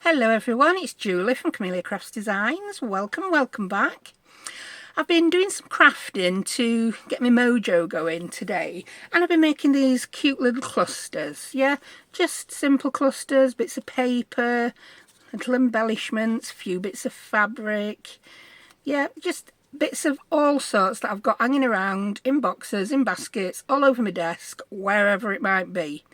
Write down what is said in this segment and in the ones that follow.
Hello everyone, it's Julie from Camelia Crafts Designs. Welcome back. I've been doing some crafting to get my mojo going today, and I've been making these cute little clusters. Yeah, just simple clusters, bits of paper, little embellishments, a few bits of fabric. Yeah, just bits of all sorts that I've got hanging around in boxes, in baskets, all over my desk, wherever it might be.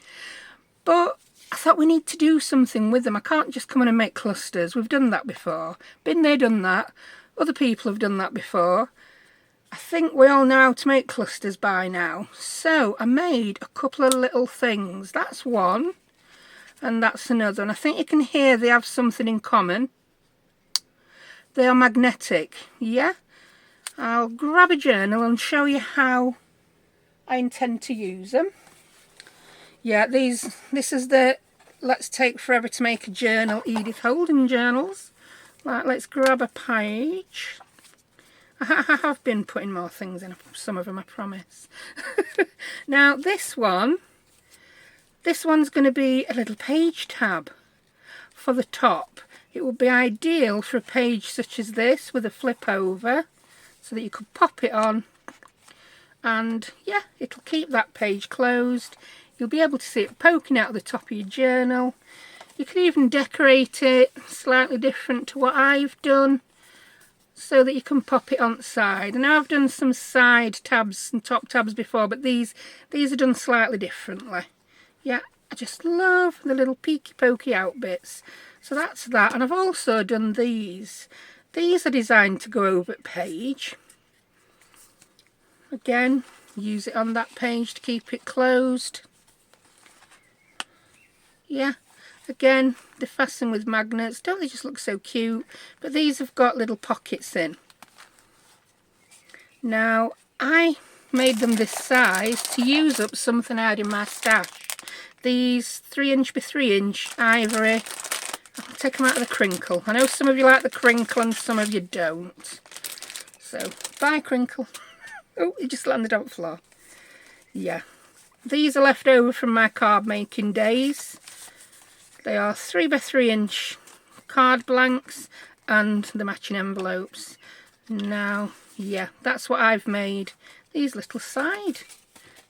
But I thought we need to do something with them. I can't just come in and make clusters. We've done that before. Been there, done that. Other people have done that before. I think we all know how to make clusters by now. So I made a couple of little things. That's one and that's another. And I think you can hear they have something in common. They are magnetic. Yeah. I'll grab a journal and show you how I intend to use them. Yeah, this is the Let's Take Forever to Make a Journal Edith Holden journals. Right, let's grab a page. I have been putting more things in, some of them I promise. Now this one's going to be a little page tab for the top. It would be ideal for a page such as this with a flip over so that you could pop it on, and yeah, it'll keep that page closed. You'll be able to see it poking out of the top of your journal. You can even decorate it slightly different to what I've done so that you can pop it on the side. And I've done some side tabs and top tabs before, but these are done slightly differently. Yeah, I just love the little peeky pokey out bits. So that's that. And I've also done these. These are designed to go over the page. Again, use it on that page to keep it closed. Yeah, again, they're fastened with magnets. Don't they just look so cute? But these have got little pockets in. Now, I made them this size to use up something I had in my stash. These 3" by 3" ivory. I'll take them out of the crinkle. I know some of you like the crinkle and some of you don't. So, bye crinkle. Oh, it just landed on the floor. Yeah. These are left over from my card making days. They are 3 by 3" card blanks and the matching envelopes. Now, yeah, that's what I've made these little side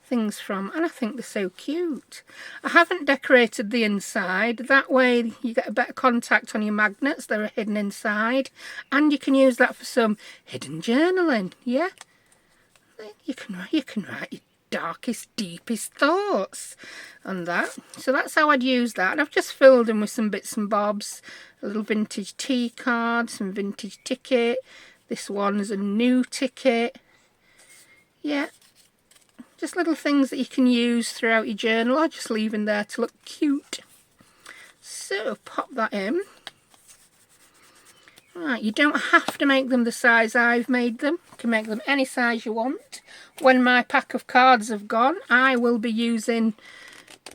things from, and I think they're so cute. I haven't decorated the inside. That way you get a better contact on your magnets. They're hidden inside, and you can use that for some hidden journaling. Yeah, you can write your darkest, deepest thoughts on that. So that's how I'd use that. And I've just filled them with some bits and bobs. A little vintage tea card, some vintage ticket. This one's a new ticket. Yeah, just little things that you can use throughout your journal or just leave in there to look cute. So pop that in. Right, you don't have to make them the size I've made them. You can make them any size you want. When my pack of cards have gone, I will be using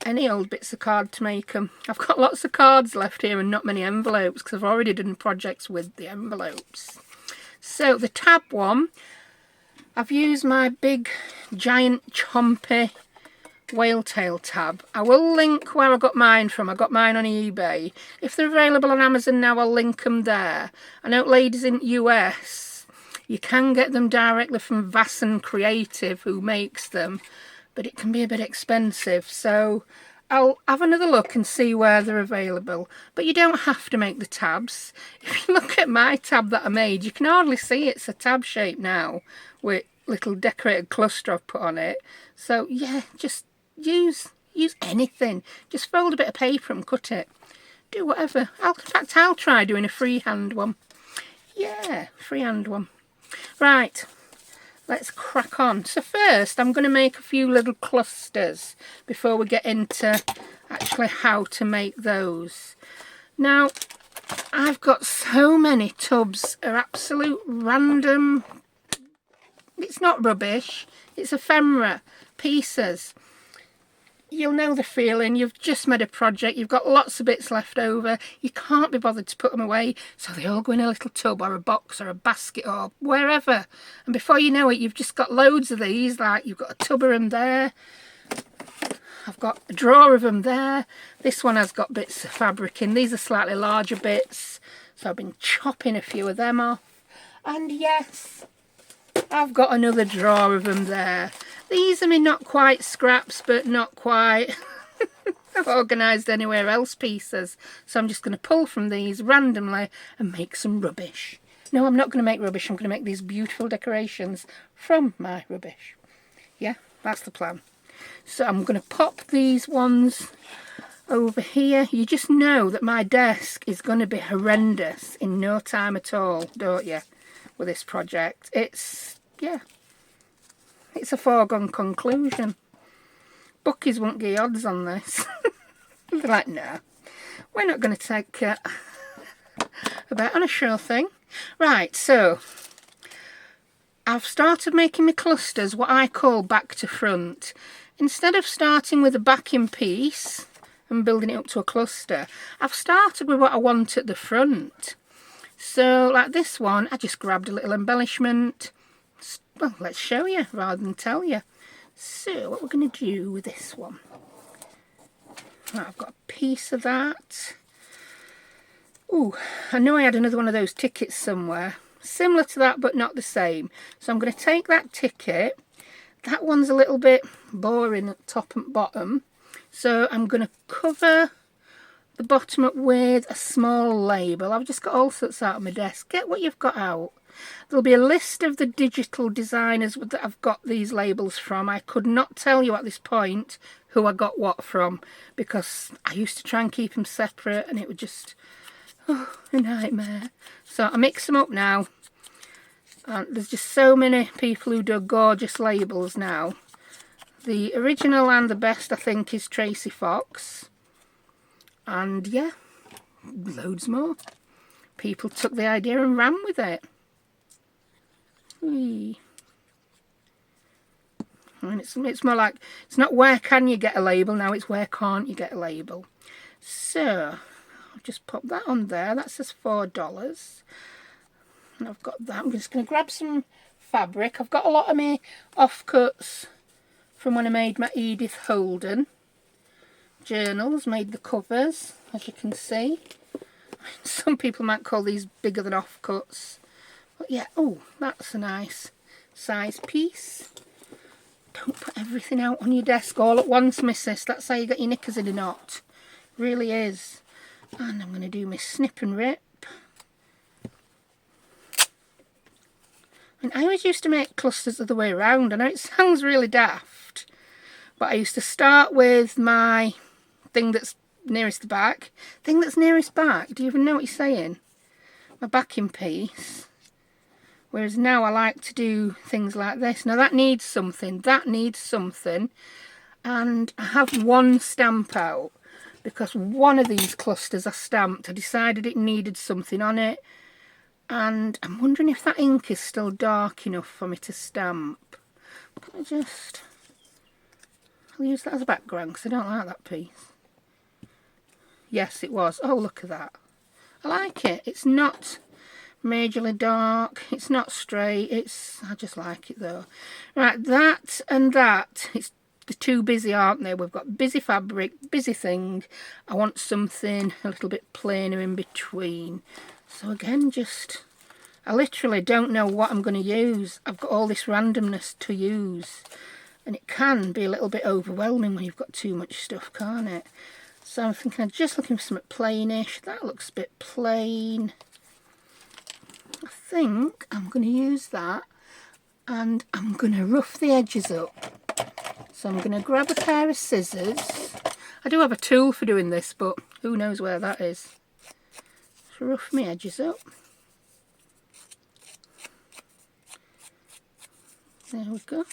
any old bits of card to make them. I've got lots of cards left here and not many envelopes because I've already done projects with the envelopes. So the tab one, I've used my big, giant, chompy whale tail tab. I will link where I got mine from. I got mine on eBay. If they're available on Amazon now, I'll link them there. I know ladies in the US, you can get them directly from Vasson Creative, who makes them, but it can be a bit expensive. So I'll have another look and see where they're available. But you don't have to make the tabs. If you look at my tab that I made, you can hardly see it's a tab shape now with little decorated cluster I've put on it. So yeah, just use anything. Just fold a bit of paper and cut it. Do whatever. In fact, I'll try doing a freehand one. Yeah, freehand one. Right, let's crack on. So first, I'm going to make a few little clusters before we get into actually how to make those. Now, I've got so many tubs of absolute random. It's not rubbish. It's ephemera pieces. You'll know the feeling. You've just made a project, you've got lots of bits left over, you can't be bothered to put them away, so they all go in a little tub or a box or a basket or wherever, and before you know it, you've just got loads of these. Like, you've got a tub of them there. I've got a drawer of them there. This one has got bits of fabric in. These are slightly larger bits, so I've been chopping a few of them off. And yes, I've got another drawer of them there. These are me not quite scraps, but not quite organised anywhere else pieces. So I'm just going to pull from these randomly and make some rubbish. No, I'm not going to make rubbish. I'm going to make these beautiful decorations from my rubbish. Yeah, that's the plan. So I'm going to pop these ones over here. You just know that my desk is going to be horrendous in no time at all, don't you, with this project? It's, yeah, it's a foregone conclusion. Bookies won't give odds on this. They're like, no, we're not going to take a bet on a sure thing. Right, so I've started making my clusters what I call back to front. Instead of starting with a backing piece and building it up to a cluster, I've started with what I want at the front. So like this one, I just grabbed a little embellishment. Well, let's show you rather than tell you. So what we're going to do with this one. Right, I've got a piece of that. Ooh, I know I had another one of those tickets somewhere. Similar to that, but not the same. So I'm going to take that ticket. That one's a little bit boring at top and bottom. So I'm going to cover the bottom up with a small label. I've just got all sorts out of my desk. Get what you've got out. There'll be a list of the digital designers that I've got these labels from. I could not tell you at this point who I got what from, because I used to try and keep them separate and it would just... oh, a nightmare. So I mix them up now. And there's just so many people who do gorgeous labels now. The original and the best, I think, is Tracy Fox. And yeah, loads more. People took the idea and ran with it. Whee. And it's more like, it's not where can you get a label now, it's where can't you get a label. So I'll just pop that on there. That says $4. And I've got that. I'm just going to grab some fabric. I've got a lot of my offcuts from when I made my Edith Holden journals, made the covers, as you can see. Some people might call these bigger than offcuts. But yeah, oh, that's a nice size piece. Don't put everything out on your desk all at once, missus. That's how you get your knickers in a knot. Really is. And I'm going to do my snip and rip. And I always used to make clusters the other way around. I know it sounds really daft, but I used to start with my thing that's nearest the back. Thing that's nearest back, do you even know what you're saying? My backing piece. Whereas now I like to do things like this. Now that needs something, and I have one stamp out because one of these clusters I stamped. I decided it needed something on it, and I'm wondering if that ink is still dark enough for me to stamp. I'll use that as a background because I don't like that piece. Yes, it was. Oh, look at that. I like it. It's not majorly dark, it's not straight, I just like it though. Right, that and that, it's the too busy, aren't they? We've got busy fabric, busy thing. I want something a little bit plainer in between. So again, I literally don't know what I'm going to use. I've got all this randomness to use, and it can be a little bit overwhelming when you've got too much stuff, can't it? So I'm thinking, I'm just looking for something plainish. That looks a bit plain. I think I'm going to use that, and I'm going to rough the edges up. So I'm going to grab a pair of scissors. I do have a tool for doing this, but who knows where that is. So rough my edges up. There we go.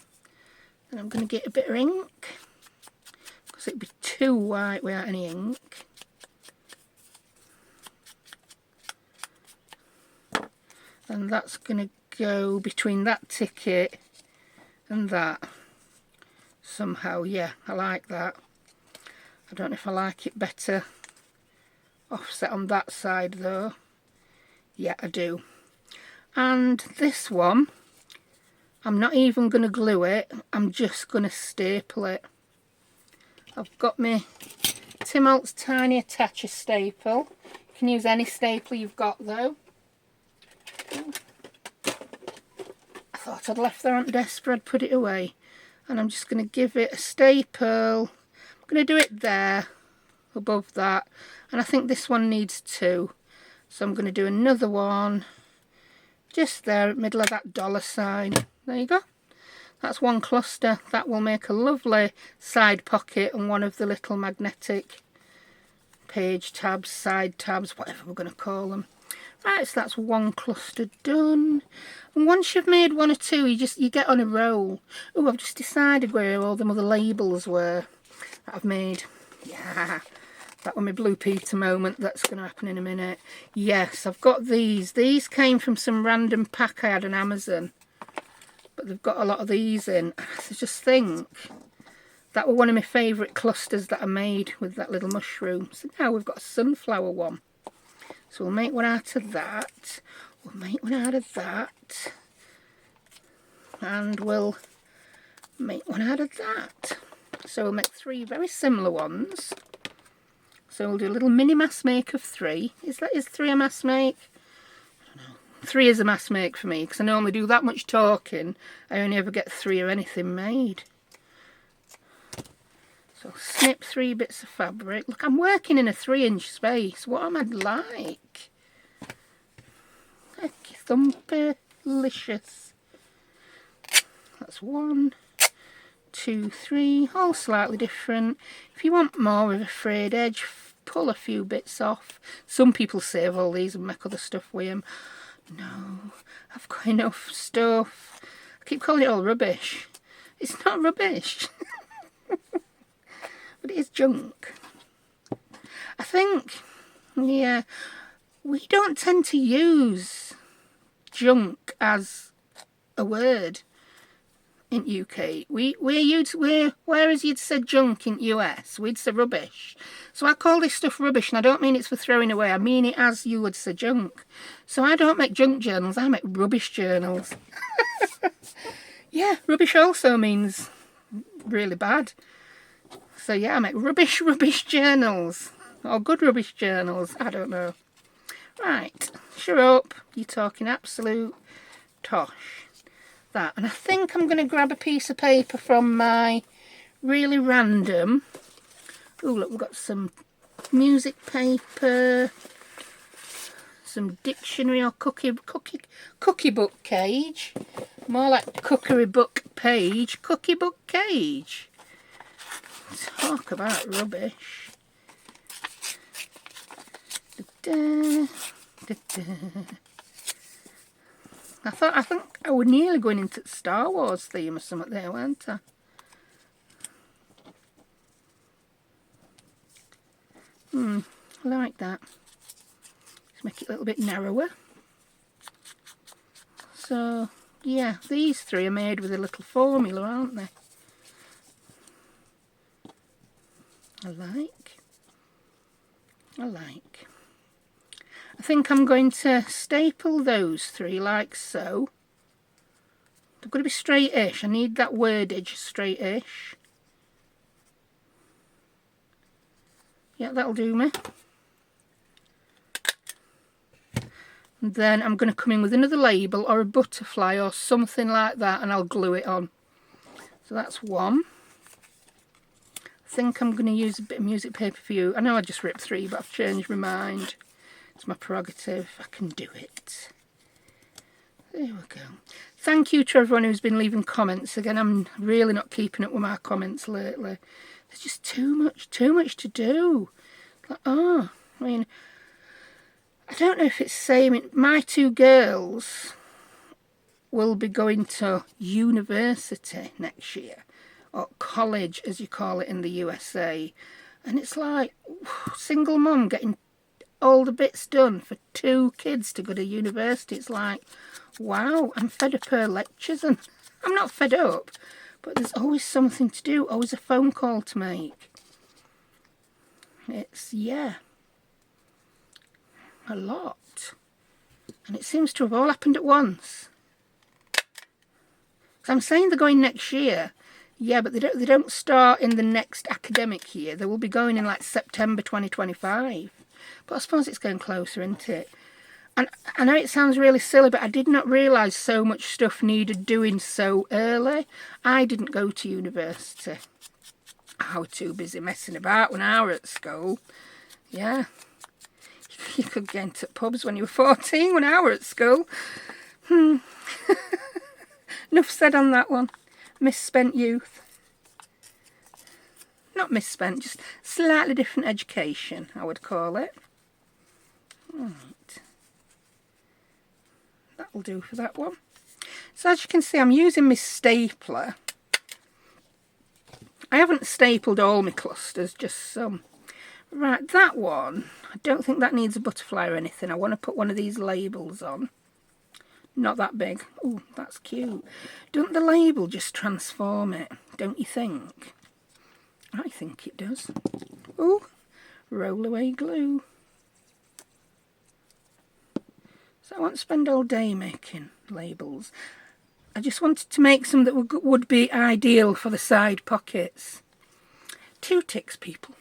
And I'm going to get a bit of ink, because it'd be too white without any ink. And that's going to go between that ticket and that somehow. Yeah, I like that. I don't know if I like it better offset on that side though. Yeah, I do. And this one, I'm not even going to glue it. I'm just going to staple it. I've got my Tim Holtz Tiny Attacher staple. You can use any staple you've got though. I thought I'd left that on the desk, but I'd put it away. And I'm just going to give it a staple. I'm going to do it there, above that. And I think this one needs 2. So I'm going to do another one just there in the middle of that $sign. There you go. That's one cluster. That will make a lovely side pocket and one of the little magnetic page tabs, side tabs, whatever we're going to call them. Right, so that's one cluster done. And once you've made 1 or 2, you get on a roll. Oh, I've just decided where all them other labels were that I've made. Yeah, that was my Blue Peter moment. That's going to happen in a minute. Yes, I've got these. These came from some random pack I had on Amazon. But they've got a lot of these in. I just think that were one of my favourite clusters that I made with that little mushroom. So now we've got a sunflower one. So we'll make one out of that. We'll make one out of that. And we'll make one out of that. So we'll make 3 very similar ones. So we'll do a little mini mass make of 3. Is 3 a mass make? I don't know. 3 is a mass make for me because I normally do that much talking. I only ever get 3 or anything made. So I'll snip 3 bits of fabric. Look, I'm working in a 3-inch space. What am I like? Thumpalicious. That's 1, 2, 3, all slightly different. If you want more of a frayed edge, pull a few bits off. Some people save all these and make other stuff with them. No, I've got enough stuff. I keep calling it all rubbish. It's not rubbish. But it is junk. I think, yeah, we don't tend to use junk as a word in UK. Whereas you'd say junk in US, we'd say rubbish. So I call this stuff rubbish, and I don't mean it's for throwing away. I mean it as you would say junk. So I don't make junk journals, I make rubbish journals. Yeah, rubbish also means really bad. So yeah, I make rubbish journals. Or good rubbish journals, I don't know. Right, shut up. You're talking absolute tosh. That, and I think I'm going to grab a piece of paper from my really random. Oh look, we've got some music paper, some dictionary or cookie book cage. More like cookery book page, cookie book cage. Talk about rubbish. Da-da, da-da. I think I was nearly going into the Star Wars theme or something there, weren't I? I like that. Just make it a little bit narrower. So, yeah, these 3 are made with a little formula, aren't they? I like. I think I'm going to staple those 3 like so. They're going to be straight-ish. I need that wordage straight-ish. Yeah, that'll do me. And then I'm going to come in with another label or a butterfly or something like that, and I'll glue it on. So that's 1. I think I'm going to use a bit of music paper for you. I know I just ripped 3, but I've changed my mind. It's my prerogative. I can do it. There we go. Thank you to everyone who's been leaving comments. Again, I'm really not keeping up with my comments lately. There's just too much to do. Like, I mean, I don't know if it's the same. My 2 girls will be going to university next year, or college as you call it in the USA. And it's like, single mum getting all the bits done for 2 kids to go to university. It's like, wow, I'm fed up her lectures, and I'm not fed up, but there's always something to do, always a phone call to make. It's, yeah, a lot, and it seems to have all happened at once. So I'm saying they're going next year. Yeah, but they don't start in the next academic year. They will be going in like September 2025. But I suppose it's getting closer, isn't it? And I know it sounds really silly, but I did not realise so much stuff needed doing so early. I didn't go to university. I was too busy messing about when I was at school. Yeah. You could get into pubs when you were 14 when I was at school. Enough said on that one. Misspent youth. Not misspent, just slightly different education, I would call it. Right. That'll do for that one. So as you can see, I'm using my stapler. I haven't stapled all my clusters, just some. Right, that one, I don't think that needs a butterfly or anything. I want to put one of these labels on. Not that big. Oh, that's cute. Doesn't the label just transform it, don't you think? I think it does. Oh, roll away glue. So I won't spend all day making labels. I just wanted to make some that would be ideal for the side pockets. 2 ticks, people.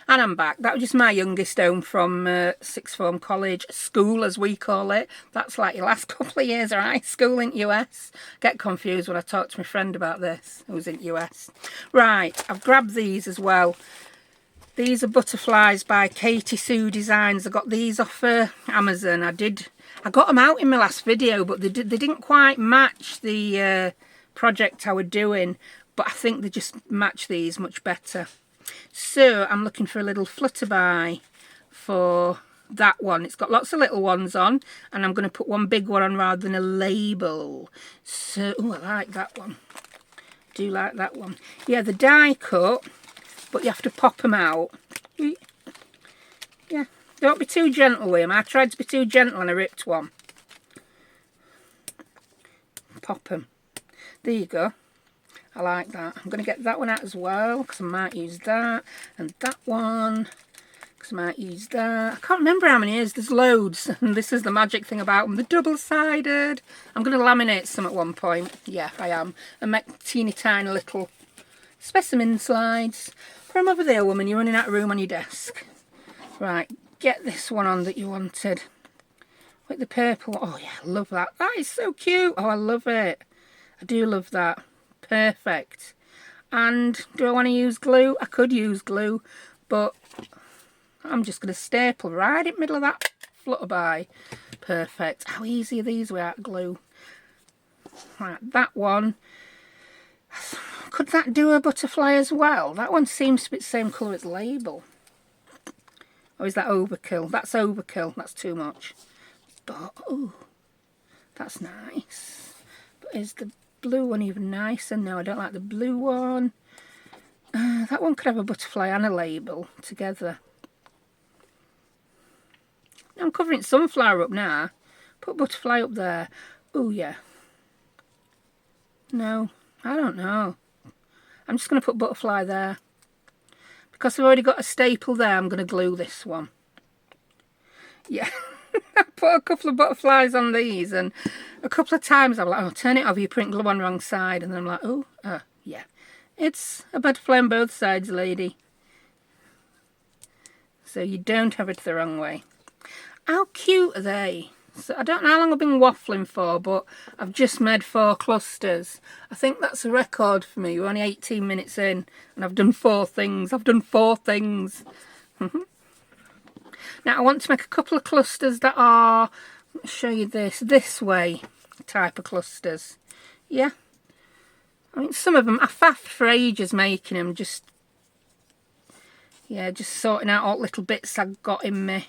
And I'm back. That was just my youngest home from sixth form college, school as we call it. That's like your last couple of years of high school in US. Get confused when I talk to my friend about this, who's in US. Right, I've grabbed these as well. These are butterflies by Katie Sue Designs. I got these off Amazon. I got them out in my last video, but they didn't quite match the project I was doing. But I think they just match these much better. So I'm looking for a little flutterby for that one. It's got lots of little ones on, and I'm going to put one big one on rather than a label. So, oh, I like that one. I do like that one. Yeah, the die cut, but you have to pop them out. Yeah, don't be too gentle with them. I tried to be too gentle and I ripped one. Pop them. There you go. I like that. I'm going to get that one out as well, because I might use that. And that one, because I might use that. I can't remember how many it is. There's loads. And this is the magic thing about them. They're double-sided. I'm going to laminate some at one point. Yeah, I am. And make teeny tiny little specimen slides. From over there, woman, you're running out of room on your desk. Right, get this one on that you wanted. With the purple. Oh, yeah, I love that. That is so cute. Oh, I love it. I do love that. Perfect. And do I want to use glue? I could use glue, but I'm just going to staple right in the middle of that flutterby. Perfect. How easy are these without glue? Right, that one. Could that do a butterfly as well? That one seems to be the same colour as the label. Or is that overkill? That's overkill. That's too much. But, oh, that's nice. But is the blue one even nicer? No, I don't like the blue one. That one could have a butterfly and a label together. I'm covering sunflower up now. Put butterfly up there. Oh, yeah. No, I don't know. I'm just going to put butterfly there. Because I've already got a staple there, I'm going to glue this one. Yeah. I put a couple of butterflies on these, and a couple of times I'm like, oh, turn it over, you print glue on the wrong side. And then I'm like, oh, yeah. It's a butterfly on both sides, lady. So you don't have it the wrong way. How cute are they? So I don't know how long I've been waffling for, but I've just made 4 clusters. I think that's a record for me. We're only 18 minutes in, and I've done 4 things. I've done 4 things. Now I want to make a couple of clusters that are, let me show you this way type of clusters. Yeah. I mean, some of them, I faffed for ages making them, just sorting out all little bits I got in me.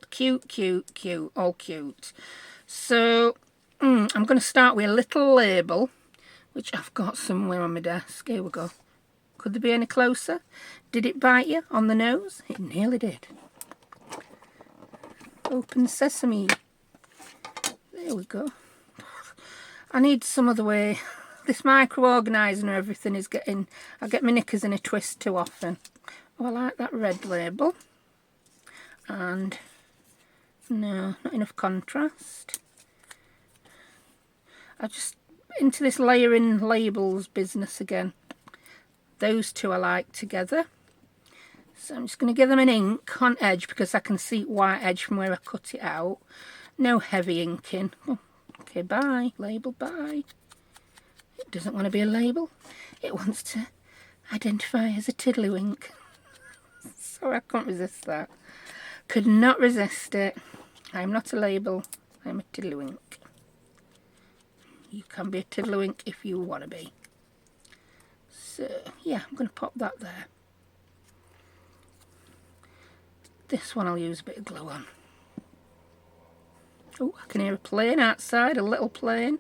Cute, cute, cute, all cute. So, I'm going to start with a little label, which I've got somewhere on my desk. Here we go. Could there be any closer? Did it bite you on the nose? It nearly did. Open sesame. There we go. I need some other way. This micro-organising and everything is getting... I get my knickers in a twist too often. Oh, I like that red label. And... no, not enough contrast. into this layering labels business again. Those two I like together. So I'm just going to give them an ink on edge because I can see white edge from where I cut it out. No heavy inking. Oh, okay, bye. Label, bye. It doesn't want to be a label. It wants to identify as a tiddlywink. Sorry, I can't resist that. Could not resist it. I'm not a label. I'm a tiddlywink. You can be a tiddlywink if you want to be. So, yeah, I'm going to pop that there. This one I'll use a bit of glue on. Oh, I can hear a plane outside, a little plane.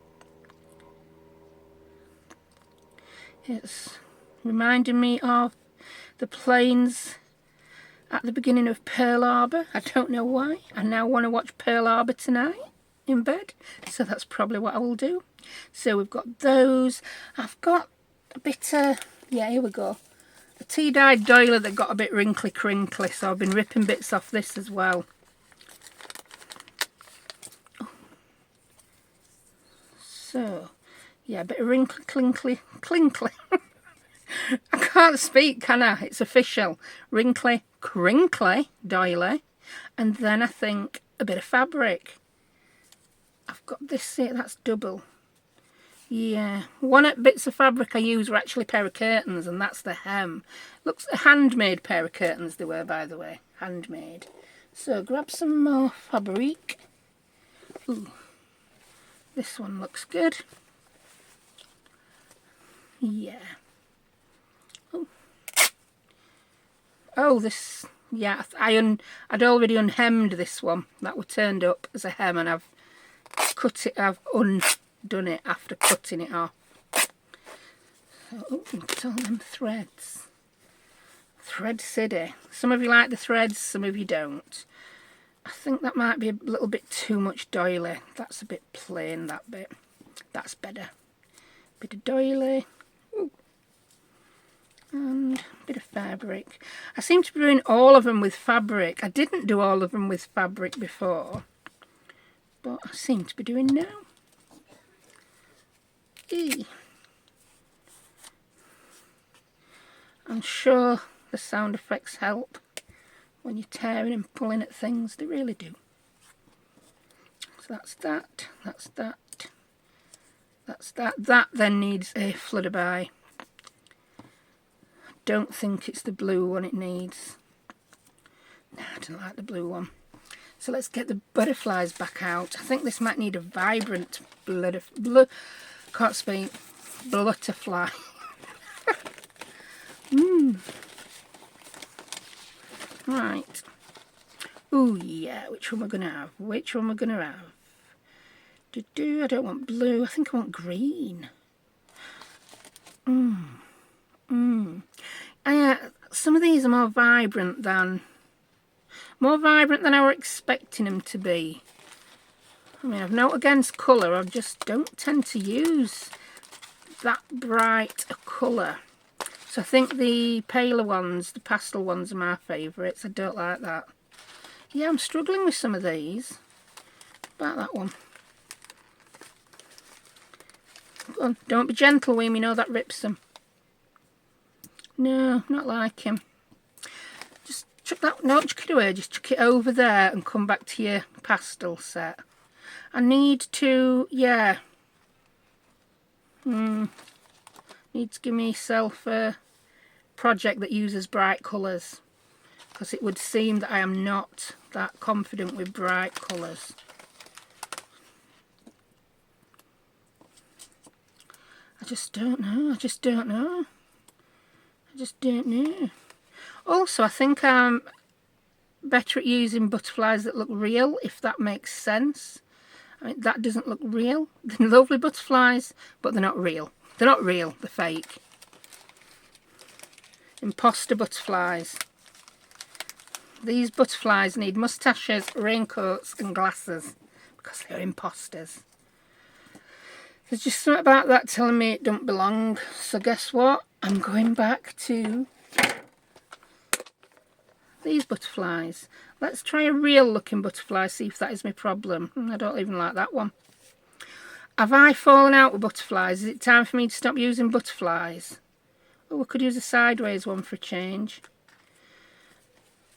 It's reminding me of the planes at the beginning of Pearl Harbor. I don't know why. I now want to watch Pearl Harbor tonight in bed. So that's probably what I will do. So we've got those. I've got a bit of, yeah, here we go. A tea-dyed doiler that got a bit wrinkly crinkly, so I've been ripping bits off this as well. Oh. So, yeah, a bit of wrinkly clinkly. I can't speak, can I? It's official. Wrinkly crinkly doily. And then I think a bit of fabric. I've got this here, that's double. Yeah, one of the bits of fabric I use were actually a pair of curtains, and that's the hem. Looks a handmade pair of curtains they were, by the way. Handmade. So grab some more fabric. Ooh, this one looks good. Yeah. Oh, this, yeah, I'd already unhemmed this one. That was turned up as a hem, and I've cut it, I've undone it after cutting it off. So, oh, look at all them threads. Thread City. Some of you like the threads, some of you don't. I think that might be a little bit too much doily. That's a bit plain, that bit. That's better. Bit of doily. Ooh. And a bit of fabric. I seem to be doing all of them with fabric. I didn't do all of them with fabric before, but I seem to be doing now. Eee. I'm sure the sound effects help when you're tearing and pulling at things. They really do. So that's that. That's that. That's that. That then needs a flutterby. Don't think it's the blue one it needs. Nah, I don't like the blue one. So let's get the butterflies back out. I think this might need a vibrant can't speak, butterfly. Right. Oh yeah, which one we're gonna have? Which one we're gonna have? I don't want blue, I think I want green. Some of these are more vibrant than I were expecting them to be. I mean, I've no against colour, I just don't tend to use that bright a colour. So I think the paler ones, the pastel ones are my favourites. I don't like that. Yeah, I'm struggling with some of these. About that one. Go on, don't be gentle with me, you know that rips them. No, not like him. Just chuck that, no, chuck it away, just chuck it over there and come back to your pastel set. I need to, yeah. Need to give myself a project that uses bright colours, because it would seem that I am not that confident with bright colours. I just don't know. I just don't know. Also, I think I'm better at using butterflies that look real, if that makes sense. I mean, that doesn't look real. They're lovely butterflies, but they're not real. They're not real, they're fake. Imposter butterflies. These butterflies need moustaches, raincoats and glasses, because they're imposters. There's just something about that telling me it don't belong. So guess what? I'm going back to these butterflies. Let's try a real looking butterfly, see if that is my problem. I don't even like that one. Have I fallen out with butterflies? Is it time for me to stop using butterflies? Oh, we could use a sideways one for a change.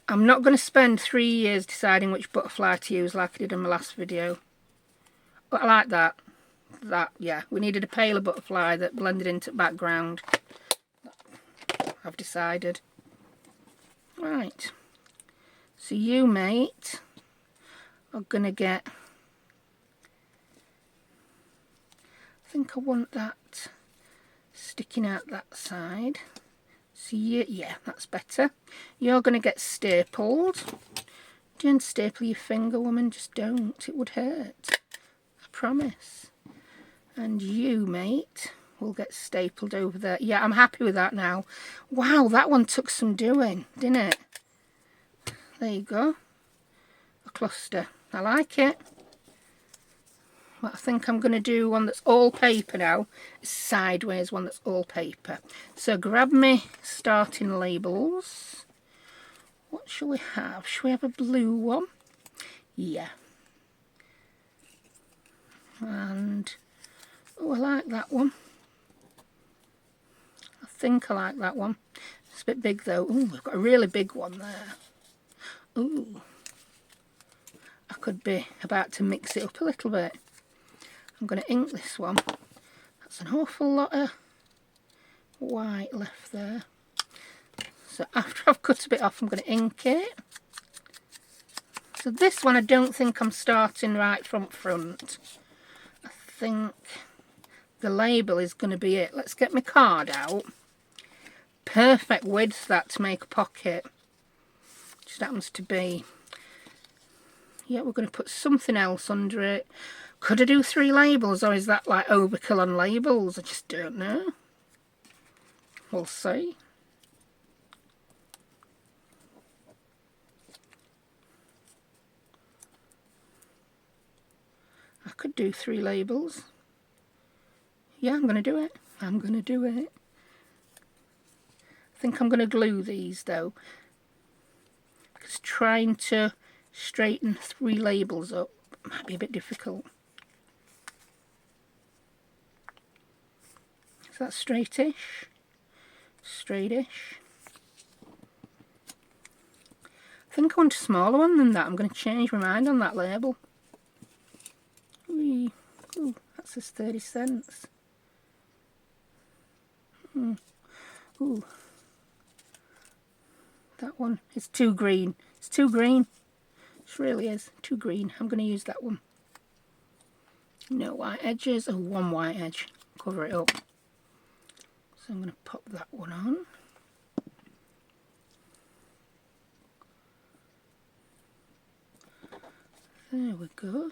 I'm not going to spend 3 years deciding which butterfly to use like I did in my last video. But I like that. Yeah, we needed a paler butterfly that blended into the background. I've decided. Right. So you, mate, are going to get... I think I want that sticking out that side. So you, yeah, that's better. You're going to get stapled. Don't staple your finger, woman. Just don't. It would hurt. I promise. And you, mate, will get stapled over there. Yeah, I'm happy with that now. Wow, that one took some doing, didn't it? There you go. A cluster. I like it. But I think I'm going to do one that's all paper now. A sideways one that's all paper. So grab me starting labels. What shall we have? Shall we have a blue one? Yeah. And, oh, I like that one. I think I like that one. It's a bit big though. Ooh, we've got a really big one there. Ooh. I could be about to mix it up a little bit. I'm going to ink this one. That's an awful lot of white left there. So after I've cut a bit off, I'm going to ink it. So this one I don't think I'm starting right from front. I think the label is going to be it. Let's get my card out. Perfect width that to make a pocket. Just happens to be... Yeah, we're going to put something else under it. Could I do 3 labels, or is that like overkill on labels? I just don't know. We'll see. I could do 3 labels. Yeah, I'm going to do it. I'm going to do it. I think I'm going to glue these though, because trying to straighten 3 labels up might be a bit difficult. Is that straightish? Straightish. I think I want a smaller one than that. I'm going to change my mind on that label. Ooh, that says 30 cents. Ooh. That one is too green. It's too green. It really is. Too green. I'm going to use that one. No white edges. Oh, one white edge. Cover it up. So I'm going to pop that one on. There we go.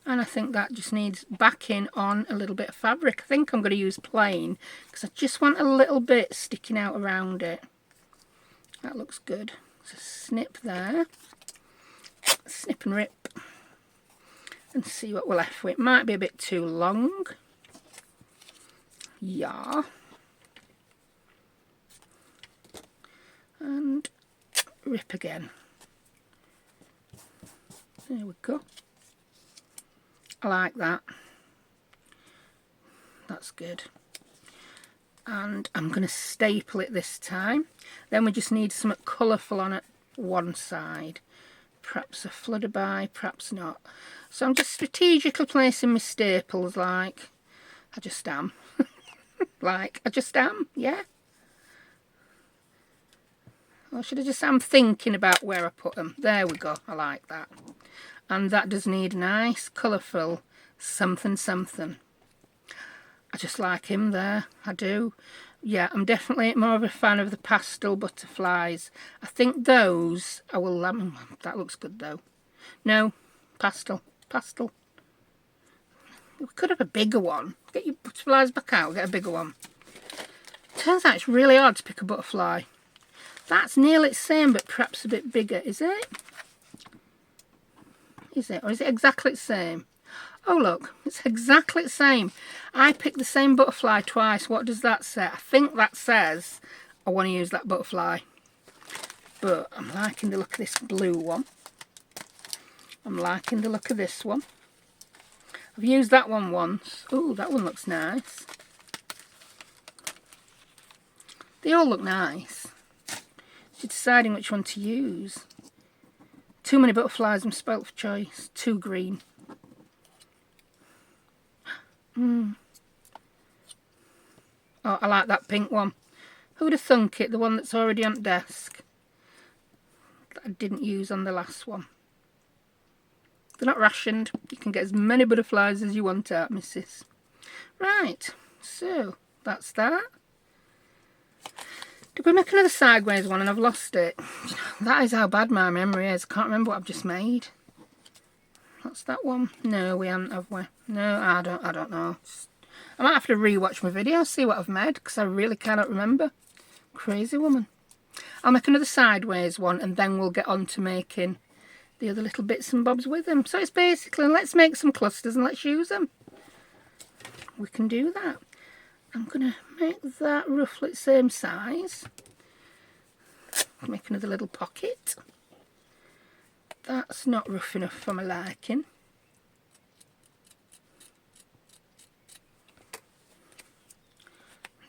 And I think that just needs backing on a little bit of fabric. I think I'm going to use plain because I just want a little bit sticking out around it. That looks good. So snip there. Snip and rip. And see what we're left with. It might be a bit too long. Yeah. And rip again. There we go. I like that. That's good. And I'm going to staple it this time. Then we just need something colourful on it one side. Perhaps a flutterby, perhaps not. So I'm just strategically placing my staples like I just am. Like I just am, yeah. Or should I just, I'm thinking about where I put them. There we go, I like that. And that does need nice, colourful something something. I just like him there, I do. Yeah, I'm definitely more of a fan of the pastel butterflies. I think those, I will, that looks good though. No, pastel. We could have a bigger one. Get your butterflies back out, get a bigger one. Turns out it's really hard to pick a butterfly. That's nearly the same, but perhaps a bit bigger, is it? Is it? Or is it exactly the same? Oh look, it's exactly the same. I picked the same butterfly twice. What does that say? I think that says I want to use that butterfly. But I'm liking the look of this blue one. I'm liking the look of this one. I've used that one once. Oh, that one looks nice. They all look nice. Just deciding which one to use. Too many butterflies, I'm spoilt for choice. Too green. Oh, I like that pink one. Who'd have thunk it? The one that's already on the desk. That I didn't use on the last one. They're not rationed. You can get as many butterflies as you want out, missus. Right, so that's that. Did we make another sideways one and I've lost it? That is how bad my memory is. I can't remember what I've just made. What's that one? No, we haven't, have we? No, I don't know. I might have to rewatch my video, see what I've made, because I really cannot remember. Crazy woman. I'll make another sideways one and then we'll get on to making the other little bits and bobs with them. So it's basically, let's make some clusters and let's use them. We can do that. I'm going to make that roughly the same size. Make another little pocket. That's not rough enough for my liking.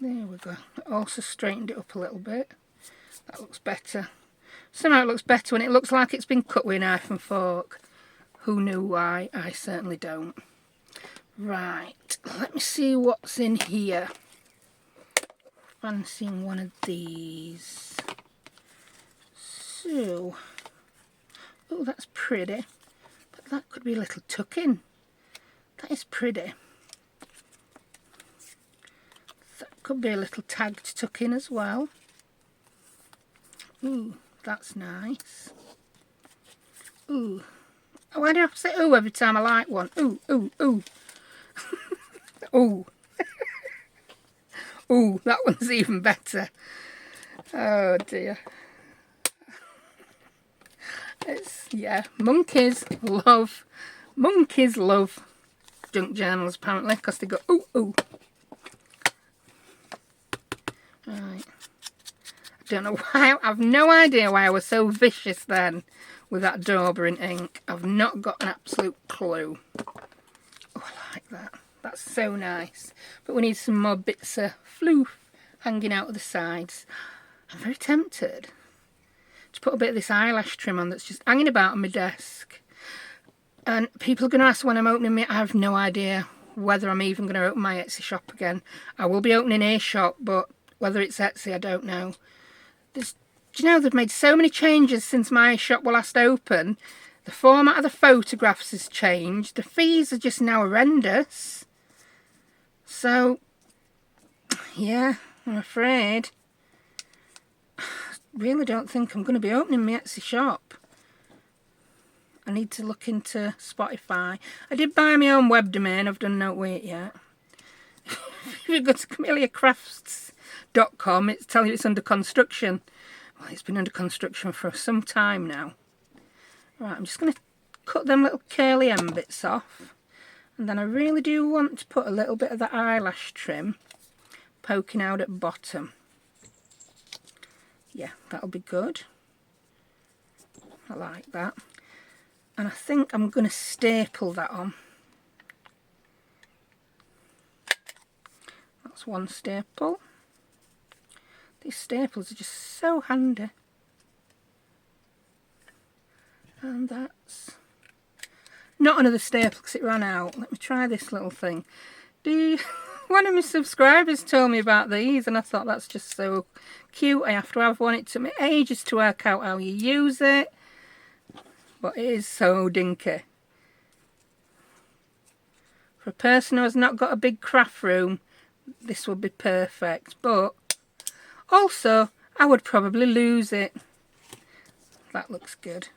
There we go. I also straightened it up a little bit. That looks better. Somehow it looks better when it looks like it's been cut with a knife and fork. Who knew why? I certainly don't. Right, let me see what's in here. Fancying one of these. So, oh, that's pretty. But that could be a little tuck-in. That is pretty. That could be a little tag to tuck in as well. Ooh, that's nice. Ooh. Why do I have to say ooh every time I like one? Ooh, ooh, ooh. Ooh. Ooh, that one's even better. Oh dear. It's, yeah, monkeys love junk journals apparently, because they go ooh, ooh. Right. I don't know why, I've no idea why I was so vicious then with that dauber in ink. I've not got an absolute clue. Oh, I like that. That's so nice. But we need some more bits of floof hanging out of the sides. I'm very tempted to put a bit of this eyelash trim on that's just hanging about on my desk. And people are going to ask when I'm opening me. I have no idea whether I'm even going to open my Etsy shop again. I will be opening a shop, but whether it's Etsy, I don't know. Do you know, they've made so many changes since my shop were last open. The format of the photographs has changed. The fees are just now horrendous. So, yeah, I'm afraid. I really don't think I'm going to be opening my Etsy shop. I need to look into Spotify. I did buy my own web domain. I've done no wait yet. If you go to CameliaCrafts.com, it's telling you it's under construction. Well, it's been under construction for some time now. Right, I'm just going to cut them little curly end bits off. And then I really do want to put a little bit of that eyelash trim poking out at the bottom. Yeah, that'll be good. I like that. And I think I'm going to staple that on. That's one staple. These staples are just so handy. And that's not another staple because it ran out. Let me try this little thing. One of my subscribers told me about these and I thought that's just so cute. I have to have one. It took me ages to work out how you use it. But it is so dinky. For a person who has not got a big craft room, this would be perfect. But also, I would probably lose it. That looks good.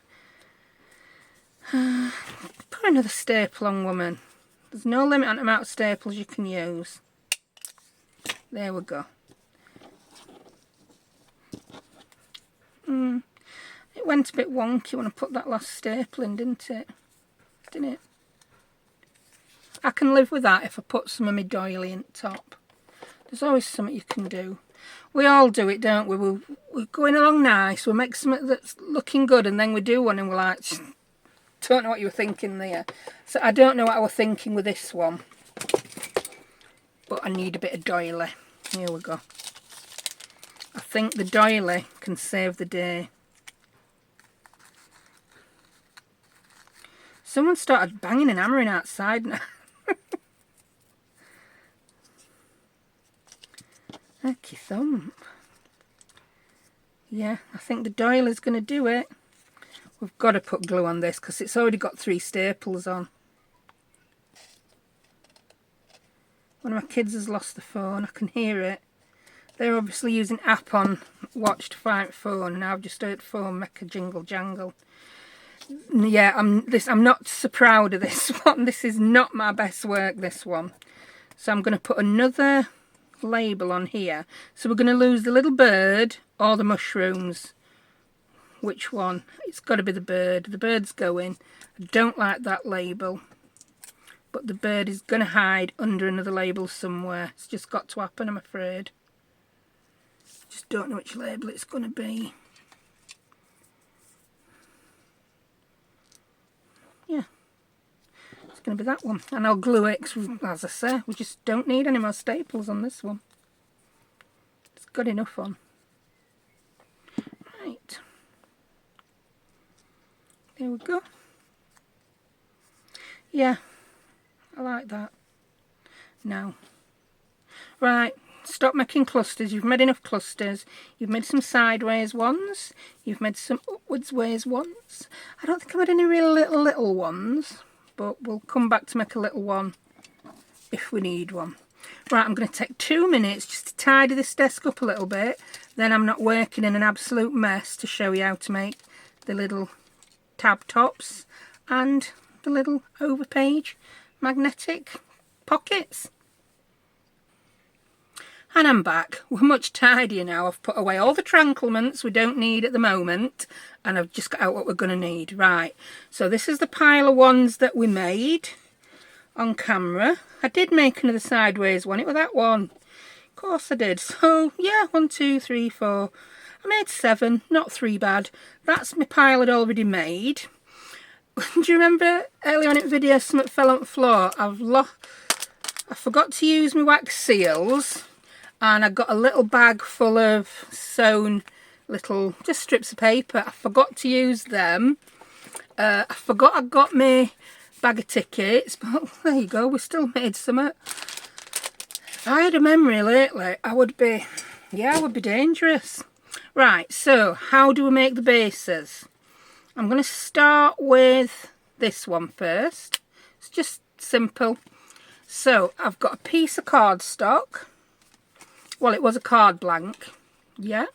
Put another staple on, woman. There's no limit on the amount of staples you can use. There we go. It went a bit wonky when I put that last staple in, didn't it? Didn't it? I can live with that if I put some of my doily in top. There's always something you can do. We all do it, don't we? We're going along nice. We make something that's looking good and then we do one and we're like, don't know what you were thinking there. So I don't know what I was thinking with this one. But I need a bit of doily. Here we go. I think the doily can save the day. Someone started banging and hammering outside now. Hecky thump. Yeah, I think the doily's going to do it. We've got to put glue on this because it's already got 3 staples on. One of my kids has lost the phone. I can hear it. They're obviously using app on watch to find the phone, and I've just heard the phone make a jingle jangle. Yeah, I'm not so proud of this one. This is not my best work, this one. So I'm going to put another label on here. So we're going to lose the little bird or the mushrooms. Which one? It's got to be the bird. The bird's going. I don't like that label. But the bird is going to hide under another label somewhere. It's just got to happen, I'm afraid. Just don't know which label it's going to be. Yeah. It's going to be that one. And I'll glue it, 'cause as I say, we just don't need any more staples on this one. It's got enough on. Right. There we go. Yeah. I like that. Now. Right. Stop making clusters. You've made enough clusters. You've made some sideways ones. You've made some upwards ways ones. I don't think I've made any real little ones, but we'll come back to make a little one if we need one. Right, I'm going to take 2 minutes just to tidy this desk up a little bit. Then I'm not working in an absolute mess to show you how to make the little tab tops and the little overpage magnetic pockets. And I'm back. We're much tidier now. I've put away all the tranklements we don't need at the moment, and I've just got out what we're going to need. Right, so this is the pile of ones that we made on camera. I did make another sideways one. It was that one. Of course I did. So yeah, 1, 2, 3, 4. I made 7. Not 3 bad. That's my pile I'd already made. Do you remember earlier on in the video something fell on the floor? I forgot to use my wax seals. And I got a little bag full of sewn little, just strips of paper. I forgot to use them. I forgot I got my bag of tickets, but there you go, we still made some. If I had a memory lately, I would be dangerous. Right, so how do we make the bases? I'm going to start with this one first. It's just simple. So I've got a piece of cardstock. Well, it was a card blank, yeah,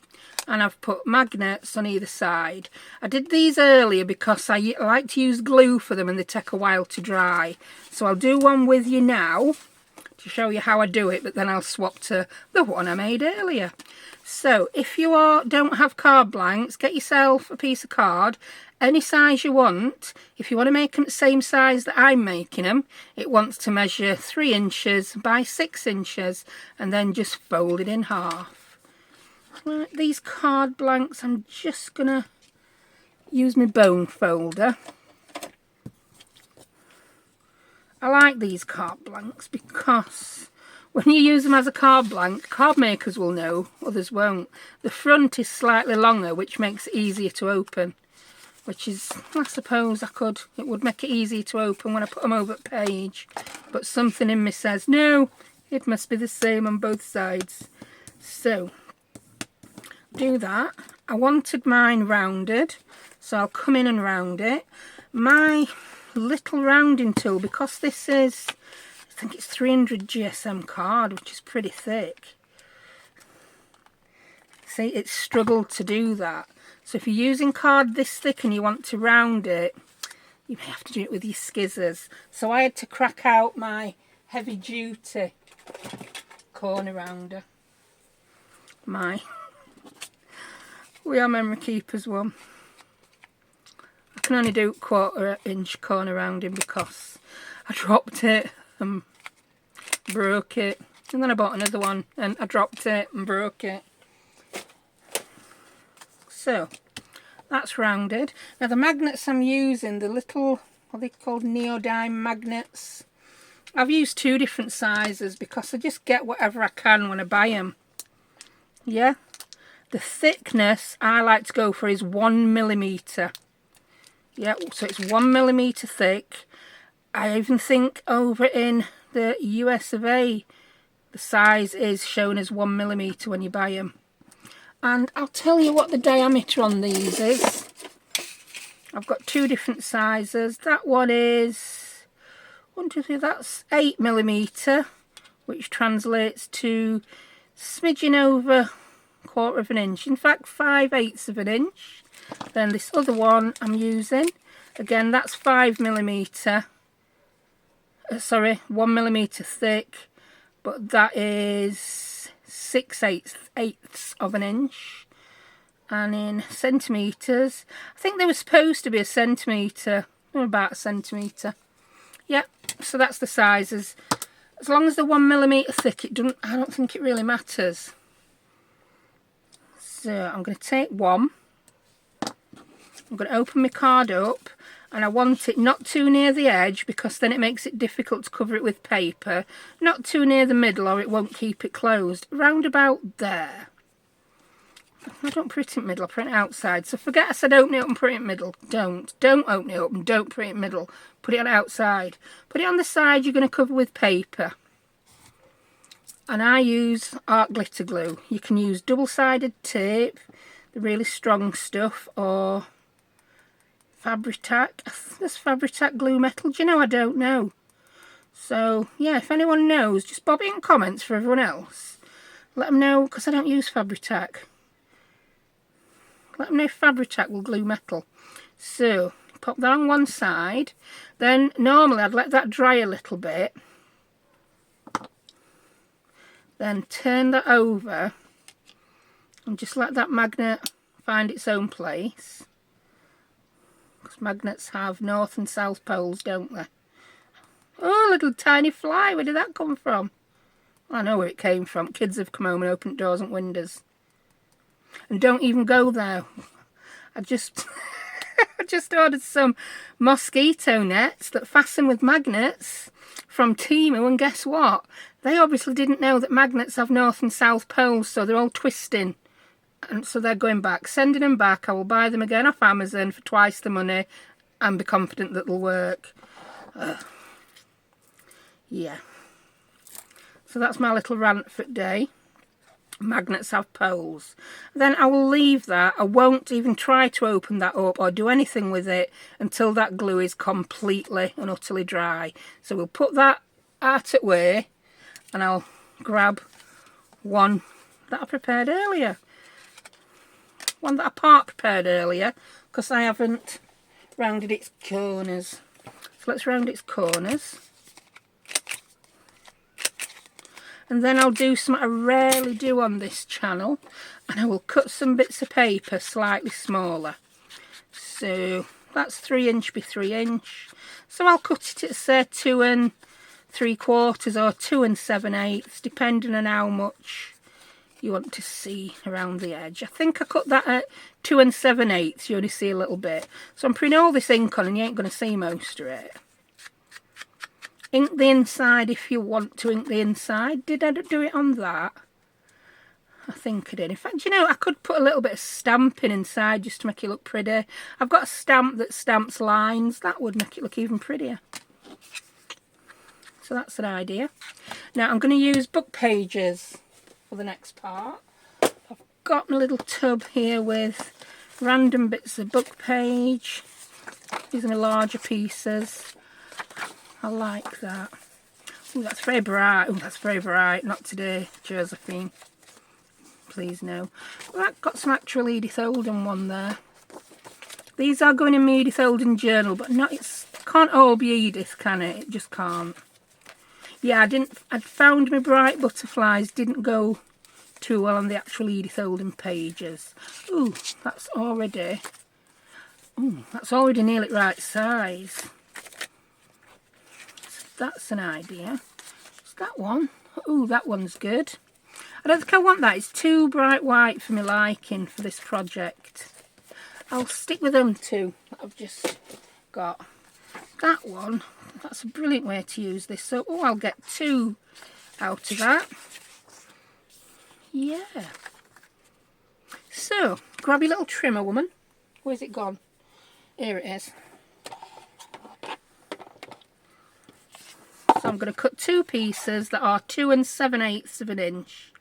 and I've put magnets on either side. I did these earlier because I like to use glue for them and they take a while to dry. So I'll do one with you now to show you how I do it, but then I'll swap to the one I made earlier. So if you don't have card blanks, get yourself a piece of card, any size you want. If you want to make them the same size that I'm making them, it wants to measure 3 inches by 6 inches, and then just fold it in half. Right, these card blanks, I'm just going to use my bone folder. I like these card blanks because when you use them as a card blank, card makers will know, others won't. The front is slightly longer, which makes it easier to open. Which is, I suppose it would make it easier to open when I put them over the page. But something in me says, no, it must be the same on both sides. So, do that. I wanted mine rounded, so I'll come in and round it. My little rounding tool, because this is, I think it's 300 GSM card, which is pretty thick. See, it struggled to do that. So if you're using card this thick and you want to round it, you may have to do it with your skizzers. So I had to crack out my heavy duty corner rounder. We are memory keepers one. I can only do 1/4 inch corner rounding because I dropped it and broke it. And then I bought another one and I dropped it and broke it. So, That's rounded. Now the magnets I'm using, the little, what are they called, neodyme magnets. I've used 2 different sizes because I just get whatever I can when I buy them. Yeah. The thickness I like to go for is 1mm. Yeah, so it's 1mm thick. I even think over in the US of A, the size is shown as 1mm when you buy them. And I'll tell you what the diameter on these is. I've got 2 different sizes. That one is 1, 2, 3, that's 8mm, which translates to smidging over 1/4 of an inch. In fact, 5/8 of an inch. Then this other one I'm using, again, that's 5mm. Sorry, 1mm thick, but that is 6/8 of an inch. And in centimetres, I think they were supposed to be a centimetre, about a centimetre. Yeah, so that's the sizes. As long as they're 1mm thick, I don't think it really matters. So I'm going to take one. I'm going to open my card up, and I want it not too near the edge because then it makes it difficult to cover it with paper. Not too near the middle or it won't keep it closed. Round about there. I don't put it in the middle, I put it outside. So forget I said open it up and put it in the middle. Don't open it up and don't put it in the middle. Put it on the outside. Put it on the side you're going to cover with paper. And I use art glitter glue. You can use double-sided tape, the really strong stuff, or Fabri-Tac. There's Fabri-Tac glue metal. Do you know? I don't know. So, yeah, if anyone knows, just bob it in comments for everyone else. Let them know, because I don't use Fabri-Tac. Let them know if Fabri-Tac will glue metal. So, pop that on one side. Then, normally, I'd let that dry a little bit. Then turn that over and just let that magnet find its own place. Because magnets have north and south poles, don't they? Oh, little tiny fly, where did that come from? I know where it came from. Kids have come home and opened doors and windows. And don't even go there. I just I just ordered some mosquito nets that fasten with magnets from Temu, and guess what? They obviously didn't know that magnets have north and south poles, so they're all twisting. And so they're going back. Sending them back. I will buy them again off Amazon for twice the money and be confident that they'll work. Yeah. So that's my little rant for today. Magnets have poles. Then I will leave that. I won't even try to open that up or do anything with it until that glue is completely and utterly dry. So we'll put that out of the way, and I'll grab one that I prepared earlier. One that I part prepared earlier because I haven't rounded its corners. So let's round its corners. And then I'll do something I rarely do on this channel, and I will cut some bits of paper slightly smaller. So that's 3" by 3". So I'll cut it at say 2 3/4 or 2 7/8, depending on how much you want to see around the edge. I think I cut that at 2 7/8. You only see a little bit. So I'm putting all this ink on, and you ain't going to see most of it. Ink the inside if you want to ink the inside. Did I do it on that? I think I did. In fact, you know, I could put a little bit of stamping inside just to make it look pretty. I've got a stamp that stamps lines. That would make it look even prettier. So that's an idea. Now I'm going to use book pages for the next part. I've got my little tub here with random bits of book page. These are my larger pieces. I like that. Oh, that's very bright. Oh, that's very bright. Not today, Josephine. Please no. Well, I've got some actual Edith Holden one there. These are going in my Edith Holden journal, but not. It can't all be Edith, can it? It just can't. Yeah, I'd found my bright butterflies didn't go too well on the actual Edith Holden pages. Ooh, that's already. Ooh, that's already nearly right size. That's an idea. Is that one? Ooh, that one's good. I don't think I want that. It's too bright white for my liking for this project. I'll stick with them two that I've just got. That one, that's a brilliant way to use this. So, oh, I'll get 2 out of that. Yeah. So, grab your little trimmer, woman. Where's it gone? Here it is. So I'm going to cut 2 pieces that are 2 7/8 of an inch.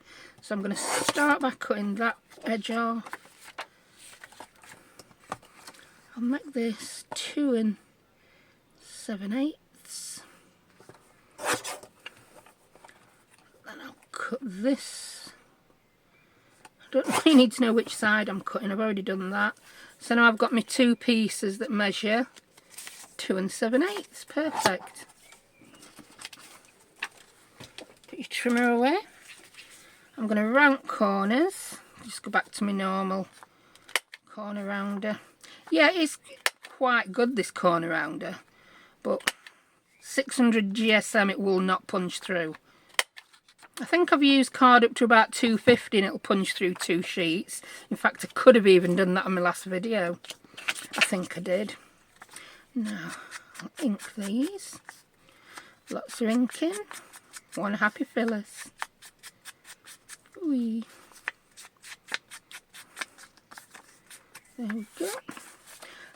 So I'm going to start by cutting that edge off. I'll make this 2 7/8. Then I'll cut this. I don't really need to know which side I'm cutting, I've already done that. So now I've got my 2 pieces that measure 2 7/8. Perfect. Put your trimmer away. I'm going to round corners. Just go back to my normal corner rounder. Yeah, it's quite good, this corner rounder, but 600 GSM it will not punch through. I think I've used card up to about 250 and it'll punch through 2 sheets. In fact, I could have even done that on my last video. I think I did. Now, I'll ink these. Lots of inking. One happy fillers. Whee. There we go.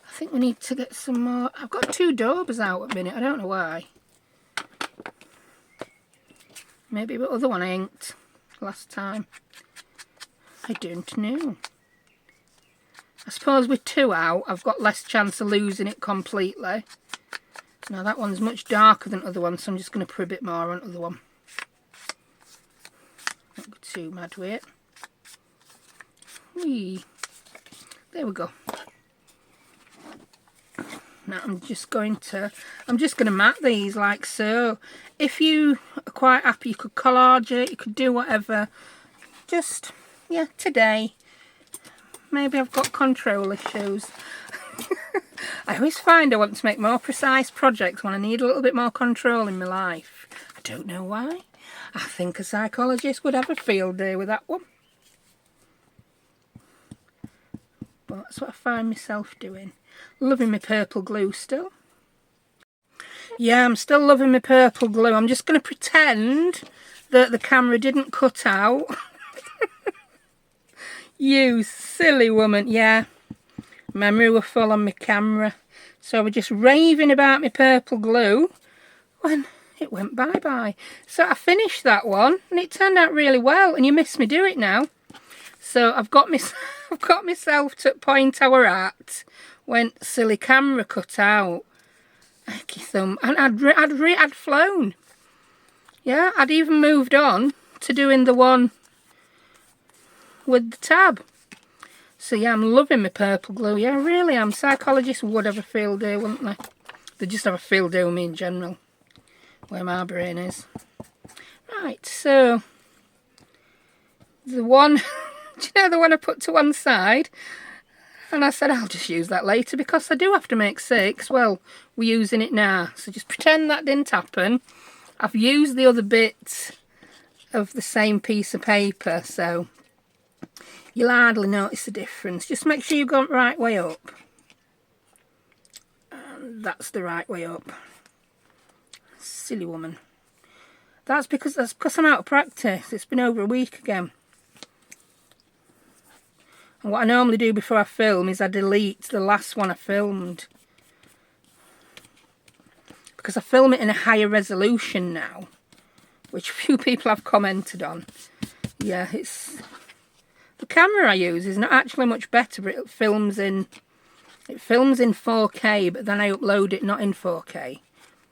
I think we need to get some more. I've got 2 daubers out at the minute. I don't know why. Maybe the other one I inked last time. I don't know. I suppose with 2 out, I've got less chance of losing it completely. Now that one's much darker than the other one, so I'm just going to put a bit more on the other one. Don't go too mad with it. Whee. There we go. Now I'm just going to mat these like so. If you are quite happy, you could collage it, you could do whatever. Just, yeah, today. Maybe I've got control issues. I always find I want to make more precise projects when I need a little bit more control in my life. I don't know why. I think a psychologist would have a field day with that one. But that's what I find myself doing. Loving my purple glue still. Yeah, I'm still loving my purple glue. I'm just going to pretend that the camera didn't cut out. You silly woman. Yeah, memory were full on my camera. So I was just raving about my purple glue when it went bye-bye. So I finished that one and it turned out really well, and you miss me do it now. So I've got myself to the point I were at when silly camera cut out. And I'd flown. Yeah, I'd even moved on to doing the one with the tab. So yeah, I'm loving my purple glue. Yeah, really am. Psychologists would have a field day, wouldn't they? They just have a field day with me in general, where my brain is. Right, so the one, do you know the one I put to one side? And I said I'll just use that later because I do have to make 6. Well, we're using it now. So just pretend that didn't happen. I've used the other bit of the same piece of paper, so you'll hardly notice the difference. Just make sure you've gone the right way up. And that's the right way up. Silly woman. That's because I'm out of practice. It's been over a week again. And what I normally do before I film is I delete the last one I filmed. Because I film it in a higher resolution now, which a few people have commented on. Yeah, it's... The camera I use is not actually much better, but it films in 4K, but then I upload it not in 4K,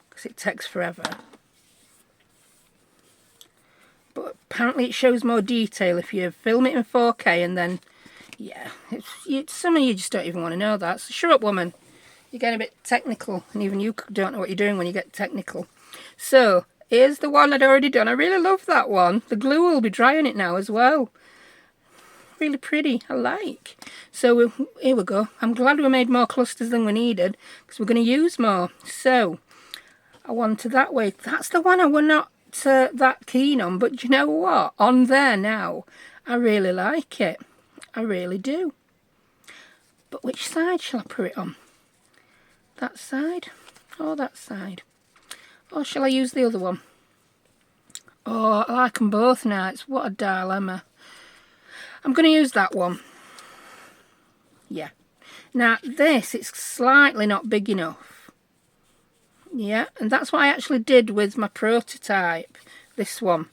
because it takes forever. But apparently it shows more detail if you film it in 4K and then... Yeah, some of you just don't even want to know that. So shut up, woman. You're getting a bit technical, and even you don't know what you're doing when you get technical. So, here's the one I'd already done. I really love that one. The glue will be dry on it now as well. Really pretty, I like. So, here we go. I'm glad we made more clusters than we needed, because we're going to use more. So, I wanted that way. That's the one I were not that keen on, but you know what? On there now, I really like it. I really do. But which side shall I put it on? That side or that side? Or shall I use the other one? Oh, I like them both now. It's what a dilemma. I'm going to use that one. Yeah. Now this, it's slightly not big enough. Yeah, and that's what I actually did with my prototype. This one.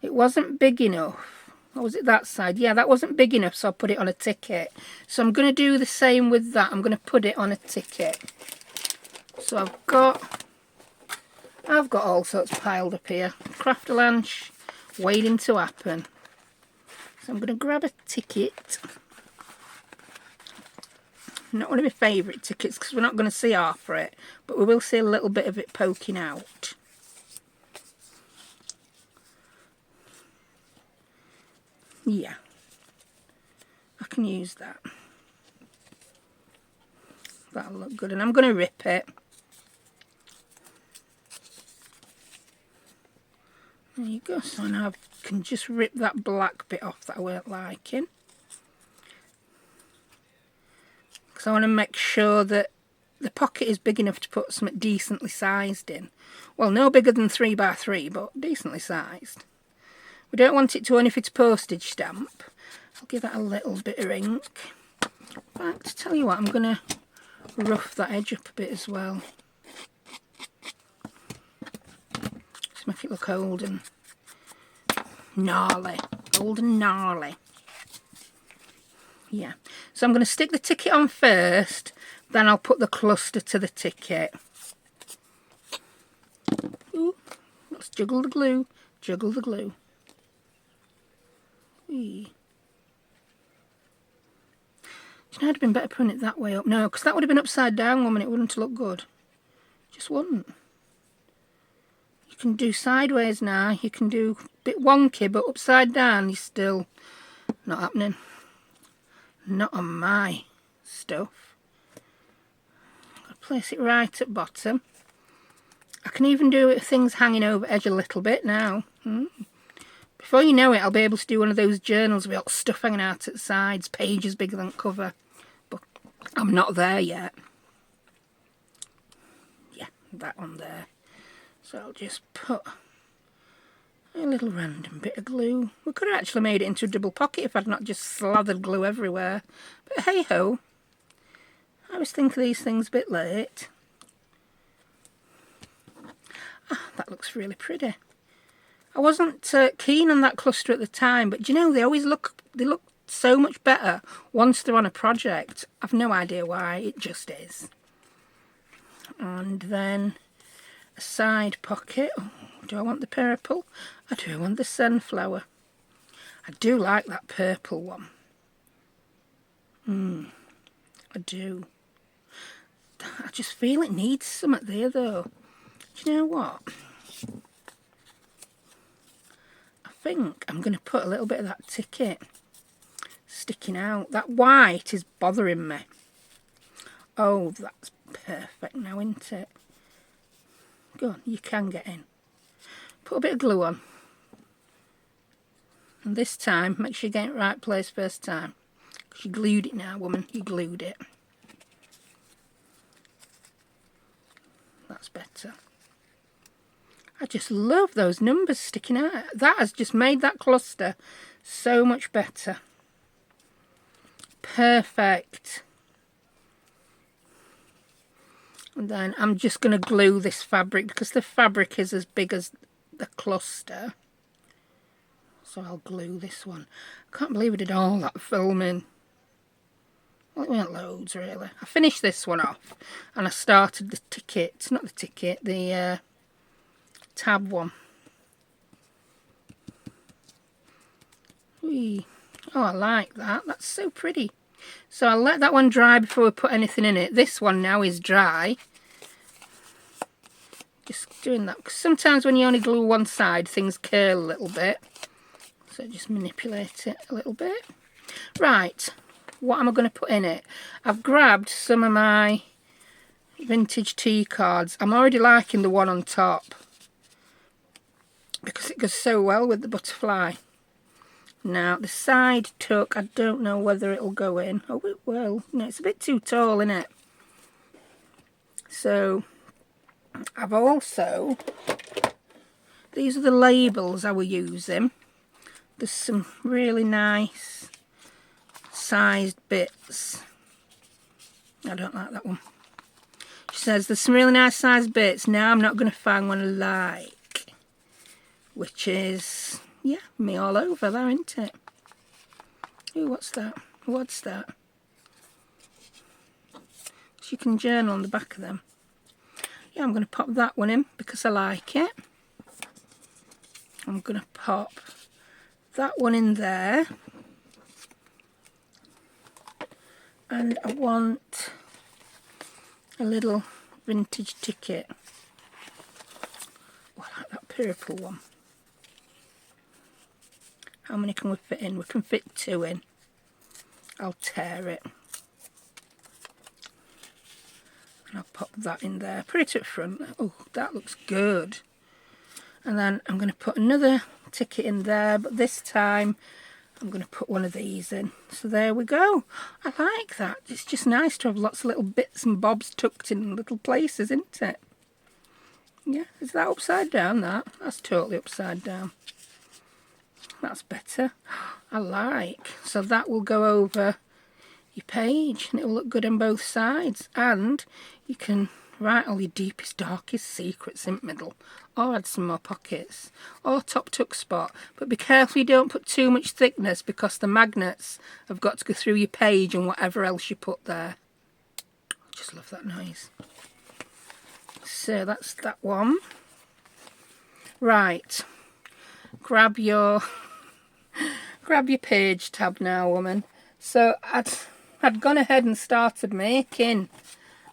It wasn't big enough. Or was it that side? Yeah, that wasn't big enough, so I put it on a ticket. So I'm going to do the same with that. I'm going to put it on a ticket. So I've got all sorts piled up here. Craft a lunch, waiting to happen. So I'm going to grab a ticket. Not one of my favourite tickets because we're not going to see half of it, but we will see a little bit of it poking out. Yeah, I can use that. That'll look good, and I'm going to rip it. There you go. So now I can just rip that black bit off that I weren't liking. Because I want to make sure that the pocket is big enough to put something decently sized in. Well, no bigger than 3 by 3, but decently sized. We don't want it to only fit a postage stamp. I'll give that a little bit of ink. In fact, tell you what, I'm going to rough that edge up a bit as well. Just make it look old and gnarly. Old and gnarly. Yeah. So I'm going to stick the ticket on first, then I'll put the cluster to the ticket. Ooh, let's juggle the glue. Juggle the glue. Whee. Do you know, it'd have been better putting it that way up. No, because that would have been upside down, woman. It wouldn't look good. Just wouldn't. You can do sideways now. You can do a bit wonky, but upside down, you're still not happening. Not on my stuff. I'm going to place it right at bottom. I can even do it with things hanging over edge a little bit now. Before you know it, I'll be able to do one of those journals with all stuff hanging out at the sides, pages bigger than cover. But I'm not there yet. Yeah, that one there. So I'll just put a little random bit of glue. We could have actually made it into a double pocket if I'd not just slathered glue everywhere. But hey ho, I always think of these things a bit late. Ah, that looks really pretty. I wasn't keen on that cluster at the time, but do you know, they look so much better once they're on a project. I've no idea why, it just is. And then a side pocket. Oh, do I want the purple? Or do I want the sunflower? I do like that purple one. I do. I just feel it needs something there though. Do you know what? I think I'm going to put a little bit of that ticket sticking out. That white is bothering me. Oh, that's perfect now, isn't it? Go on, you can get in. Put a bit of glue on. And this time, make sure you get it right place first time. Because you glued it now, woman. You glued it. That's better. I just love those numbers sticking out. That has just made that cluster so much better. Perfect. And then I'm just going to glue this fabric because the fabric is as big as the cluster. So I'll glue this one. I can't believe I did all that filming. Well, it weren't loads really. I finished this one off and I started the ticket, not the ticket, the tab one. Whee. Oh, I like that. That's so pretty. So I'll let that one dry before we put anything in it. This one now is dry. Just doing that because sometimes when you only glue one side, things curl a little bit. So just manipulate it a little bit. Right, what am I going to put in it? I've grabbed some of my vintage tea cards. I'm already liking the one on top because it goes so well with the butterfly. Now the side tuck, I don't know whether it'll go in. Oh, it will. No, it's a bit too tall, isn't it? So I've also, these are the labels I were using. There's some really nice sized bits. I don't like that one. She says there's some really nice sized bits. Now I'm not going to find one I like, which is, yeah, me all over there, isn't it? Ooh, what's that? What's that? So you can journal on the back of them. Yeah, I'm going to pop that one in because I like it. I'm going to pop that one in there. And I want a little vintage ticket. Oh, I like that purple one. How many can we fit in? We can fit 2 in. I'll tear it. And I'll pop that in there. Put it at front. Oh, that looks good. And then I'm going to put another ticket in there, but this time I'm going to put one of these in. So there we go. I like that. It's just nice to have lots of little bits and bobs tucked in little places, isn't it? Yeah, is that upside down, that? That's totally upside down. That's better. I like. So that will go over your page and it will look good on both sides. And you can write all your deepest, darkest secrets in the middle, or add some more pockets, or top tuck spot. But be careful you don't put too much thickness because the magnets have got to go through your page and whatever else you put there. I just love that noise. So that's that one. Right, grab your page tab now, woman. So I'd gone ahead and started making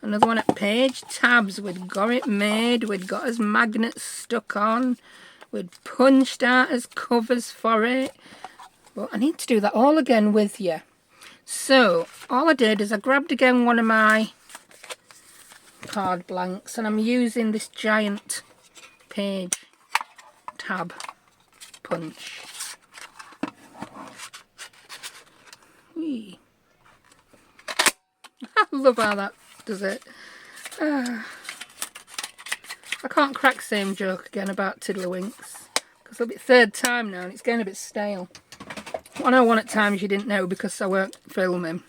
another one at page tabs. We'd got it made, we'd got as magnets stuck on, we'd punched out as covers for it. But I need to do that all again with you. So all I did is I grabbed again one of my card blanks and I'm using this giant page tab punch. Whee. I love how that does it. I can't crack the same joke again about Tiddlywinks because it'll be the 3rd time now and it's getting a bit stale. I know one at times you didn't know because I weren't filming.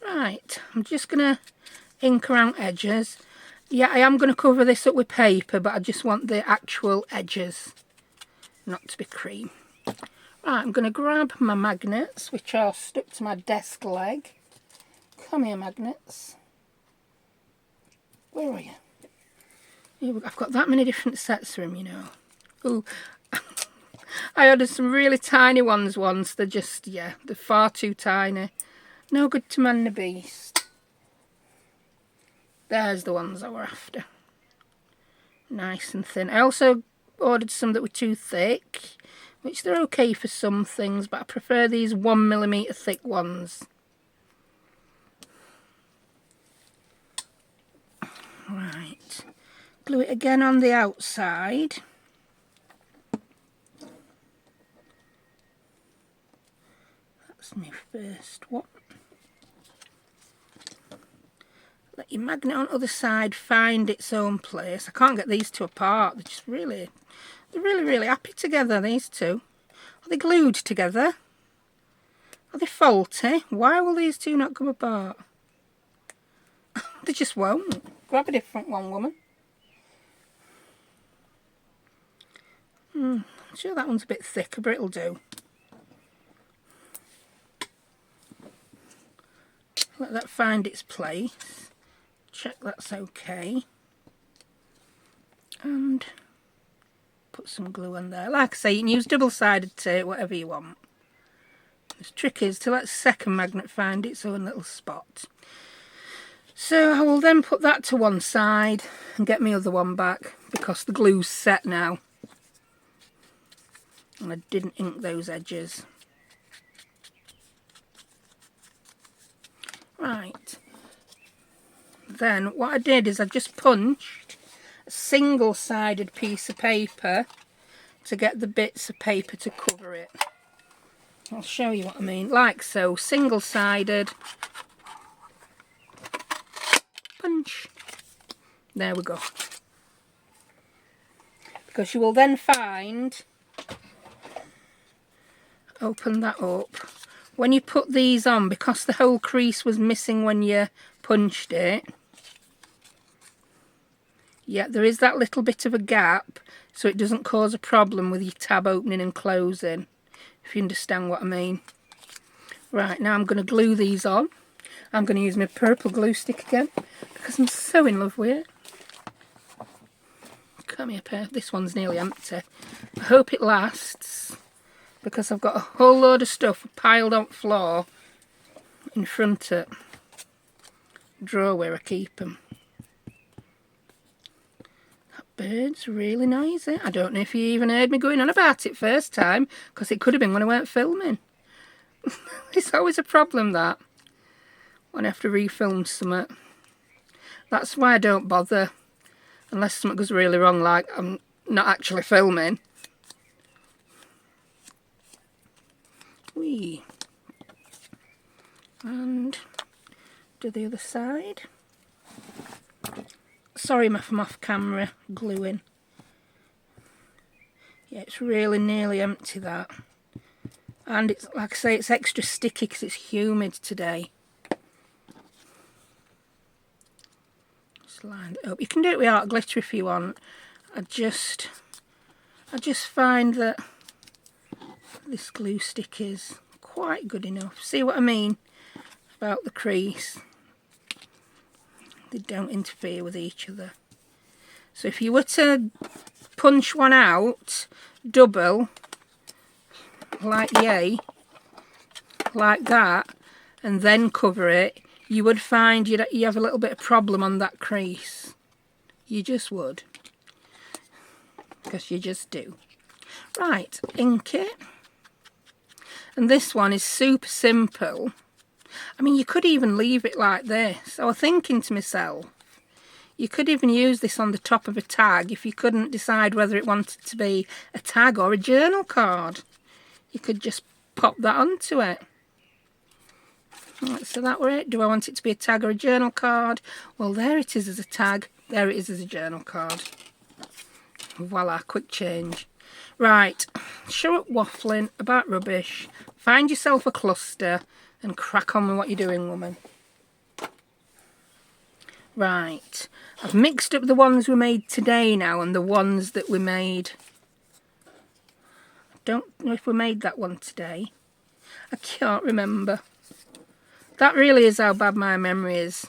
Right, I'm just going to ink around edges. Yeah, I am going to cover this up with paper, but I just want the actual edges not to be cream. Right, I'm going to grab my magnets, which are stuck to my desk leg. Come here, magnets. Where are you? I've got that many different sets for them, you know. Ooh, I ordered some really tiny ones once. They're just, yeah, they're far too tiny. No good to man the beast. There's the ones I were after. Nice and thin. I also ordered some that were too thick, which they're okay for some things, but I prefer these 1mm thick ones. Right, glue it again on the outside. That's my first one. Let your magnet on the other side find its own place. I can't get these two apart. They're just really, really happy together, these two. Are they glued together? Are they faulty? Why will these two not come apart? They just won't. Grab a different one, woman. I'm sure that one's a bit thicker, but it'll do. Let that find its place. Check that's okay. And put some glue on there. Like I say, you can use double-sided tape, whatever you want. The trick is to let the second magnet find its own little spot. So I will then put that to one side and get my other one back because the glue's set now. And I didn't ink those edges. Right. Then what I did is I just punched a single-sided piece of paper to get the bits of paper to cover it. I'll show you what I mean. Like so, single-sided. Punch. There we go. Because you will then find, open that up, when you put these on, because the whole crease was missing when you punched it, yeah, there is that little bit of a gap, so it doesn't cause a problem with your tab opening and closing, if you understand what I mean. Right, now I'm going to glue these on. I'm going to use my purple glue stick again, because I'm so in love with it. Cut me a pair. This one's nearly empty. I hope it lasts, because I've got a whole load of stuff piled on the floor in front of the drawer where I keep them. Bird's really noisy. I don't know if you even heard me going on about it first time, because it could have been when I weren't filming. It's always a problem, that, when I have to refilm something. That's why I don't bother, unless something goes really wrong, like I'm not actually filming. Whee. And do the other side. Sorry if I'm off camera gluing. Yeah, it's really nearly empty, that. And it's, like I say, it's extra sticky because it's humid today. Just lined it up. You can do it with art glitter if you want. I just find that this glue stick is quite good enough. See what I mean about the crease? They don't interfere with each other. So if you were to punch one out, double, like yay, like that, and then cover it, you would find you have a little bit of problem on that crease. You just would. Because you just do. Right, ink it. And this one is super simple. I mean, you could even leave it like this. I was thinking to myself, you could even use this on the top of a tag if you couldn't decide whether it wanted to be a tag or a journal card. You could just pop that onto it. Right, so that were it. Do I want it to be a tag or a journal card? Well, there it is as a tag. There it is as a journal card. Voila, quick change. Right, show up waffling about rubbish. Find yourself a cluster and crack on with what you're doing, woman. Right, I've mixed up the ones we made today now and the ones that we made. Don't know if we made that one today. I can't remember. That really is how bad my memory is.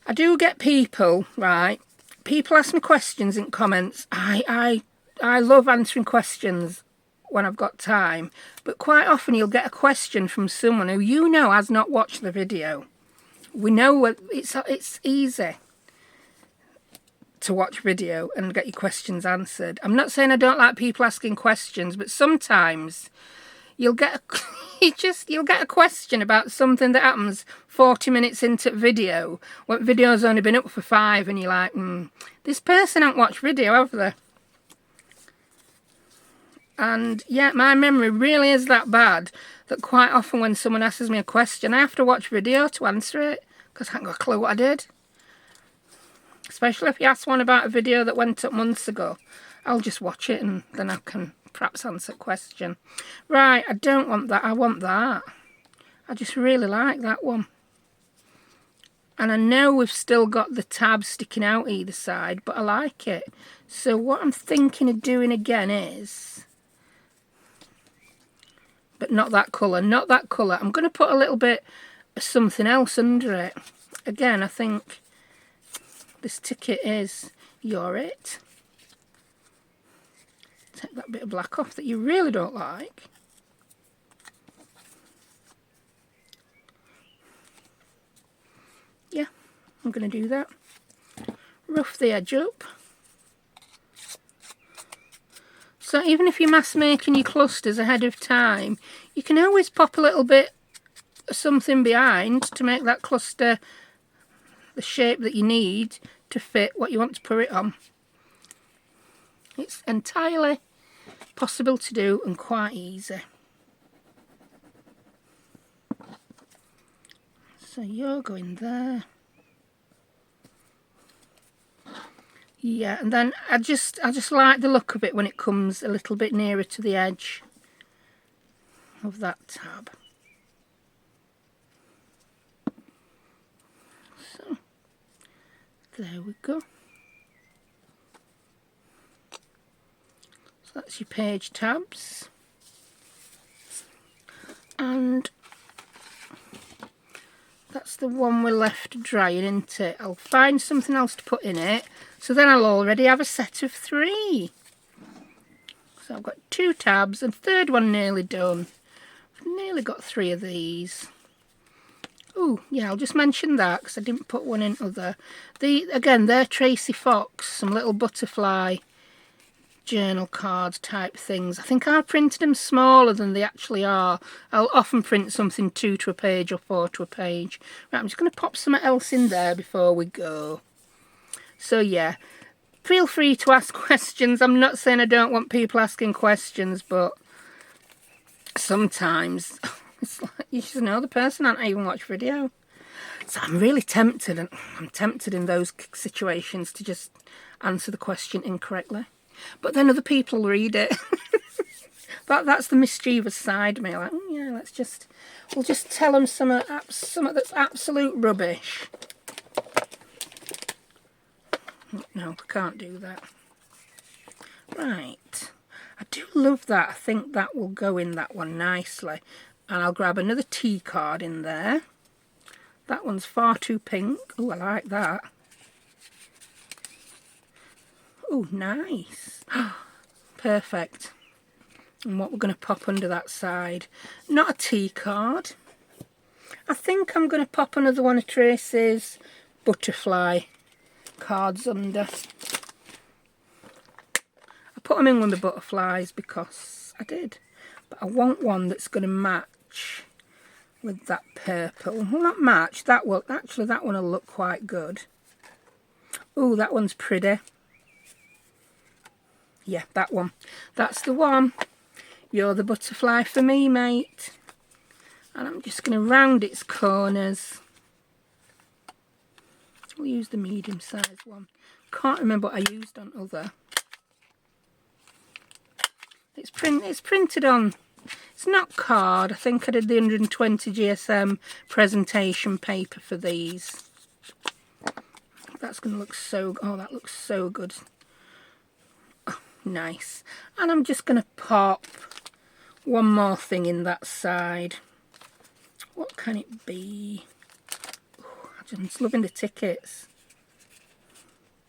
I do get people, right? People ask me questions in comments. I love answering questions when I've got time, but quite often you'll get a question from someone who you know has not watched the video. We know it's easy to watch video and get your questions answered. I'm not saying I don't like people asking questions, but sometimes you'll get you'll get a question about something that happens 40 minutes into video, when video's only been up for 5, and you're like, this person hasn't watched video, have they? And yeah, my memory really is that bad that quite often when someone asks me a question, I have to watch video to answer it, because I haven't got a clue what I did. Especially if you ask one about a video that went up months ago. I'll just watch it and then I can perhaps answer a question. Right, I don't want that, I want that. I just really like that one. And I know we've still got the tab sticking out either side, but I like it. So what I'm thinking of doing again is, but not that colour, not that colour. I'm going to put a little bit of something else under it. Again, I think this ticket is You're It. Take that bit of black off that you really don't like. Yeah, I'm going to do that. Rough the edge up. So even if you're mass making your clusters ahead of time, you can always pop a little bit of something behind to make that cluster the shape that you need to fit what you want to put it on. It's entirely possible to do and quite easy. So you're going there. Yeah, and then I just like the look of it when it comes a little bit nearer to the edge of that tab. So there we go. So that's your page tabs. And that's the one we're left drying, isn't it? I'll find something else to put in it, so then I'll already have a set of 3. So I've got 2 tabs and third one nearly done. I've nearly got 3 of these. Oh yeah, I'll just mention that because I didn't put one in other. Again, they're Tracy Fox, some little butterfly journal cards type things. I think I printed them smaller than they actually are. I'll often print something 2 to a page or 4 to a page. Right, I'm just going to pop something else in there before we go. So yeah, feel free to ask questions. I'm not saying I don't want people asking questions, but sometimes it's like you should know the person and not even watch video. So I'm really tempted, and I'm tempted in those situations to just answer the question incorrectly. But then other people read it. That's the mischievous side of me. Like, yeah, we'll just tell them something that's absolute rubbish. No, I can't do that. Right. I do love that. I think that will go in that one nicely. And I'll grab another T card in there. That one's far too pink. Oh, I like that. Oh, nice. Perfect. And what we're going to pop under that side. Not a T card. I think I'm going to pop another one of Tracy's butterfly cards under. I put them in with the butterflies because I did. But I want one that's going to match with that purple. Well, not match. That one will look quite good. Oh, that one's pretty. Yeah, that one. That's the one. You're the butterfly for me, mate. And I'm just going to round its corners. We'll use the medium sized one. Can't remember what I used on other. It's printed on. It's not card. I think I did the 120 GSM presentation paper for these. That's going to look so... Oh, that looks so good. Nice. And I'm just going to pop one more thing in that side. What can it be? Oh, I'm just loving the tickets.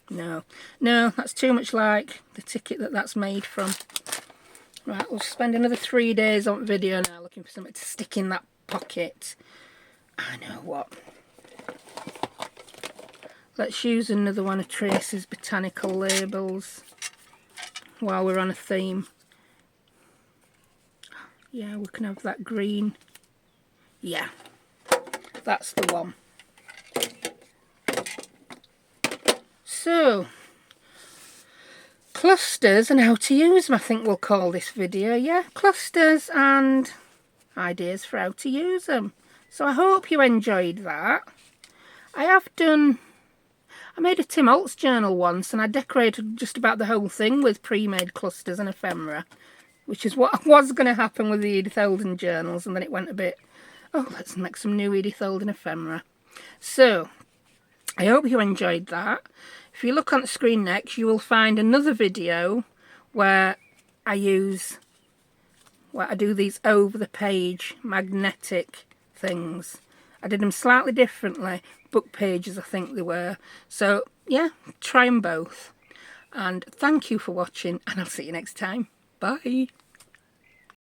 No, that's too much like the ticket that's made from. Right, we'll spend another 3 days on video now looking for something to stick in that pocket. I know what. Let's use another one of Tracy's botanical labels while we're on a theme. Yeah, we can have that green. Yeah, that's the one. So, clusters and how to use them, I think we'll call this video. Yeah, clusters and ideas for how to use them. So I hope you enjoyed that. I made a Tim Holtz journal once and I decorated just about the whole thing with pre-made clusters and ephemera, which is what was going to happen with the Edith Holden journals, and then it went a bit, oh, let's make some new Edith Holden ephemera. So, I hope you enjoyed that. If you look on the screen next, you will find another video where I do these over-the-page magnetic things. I did them slightly differently, book pages I think they were. So yeah, try them both. And thank you for watching, and I'll see you next time. Bye.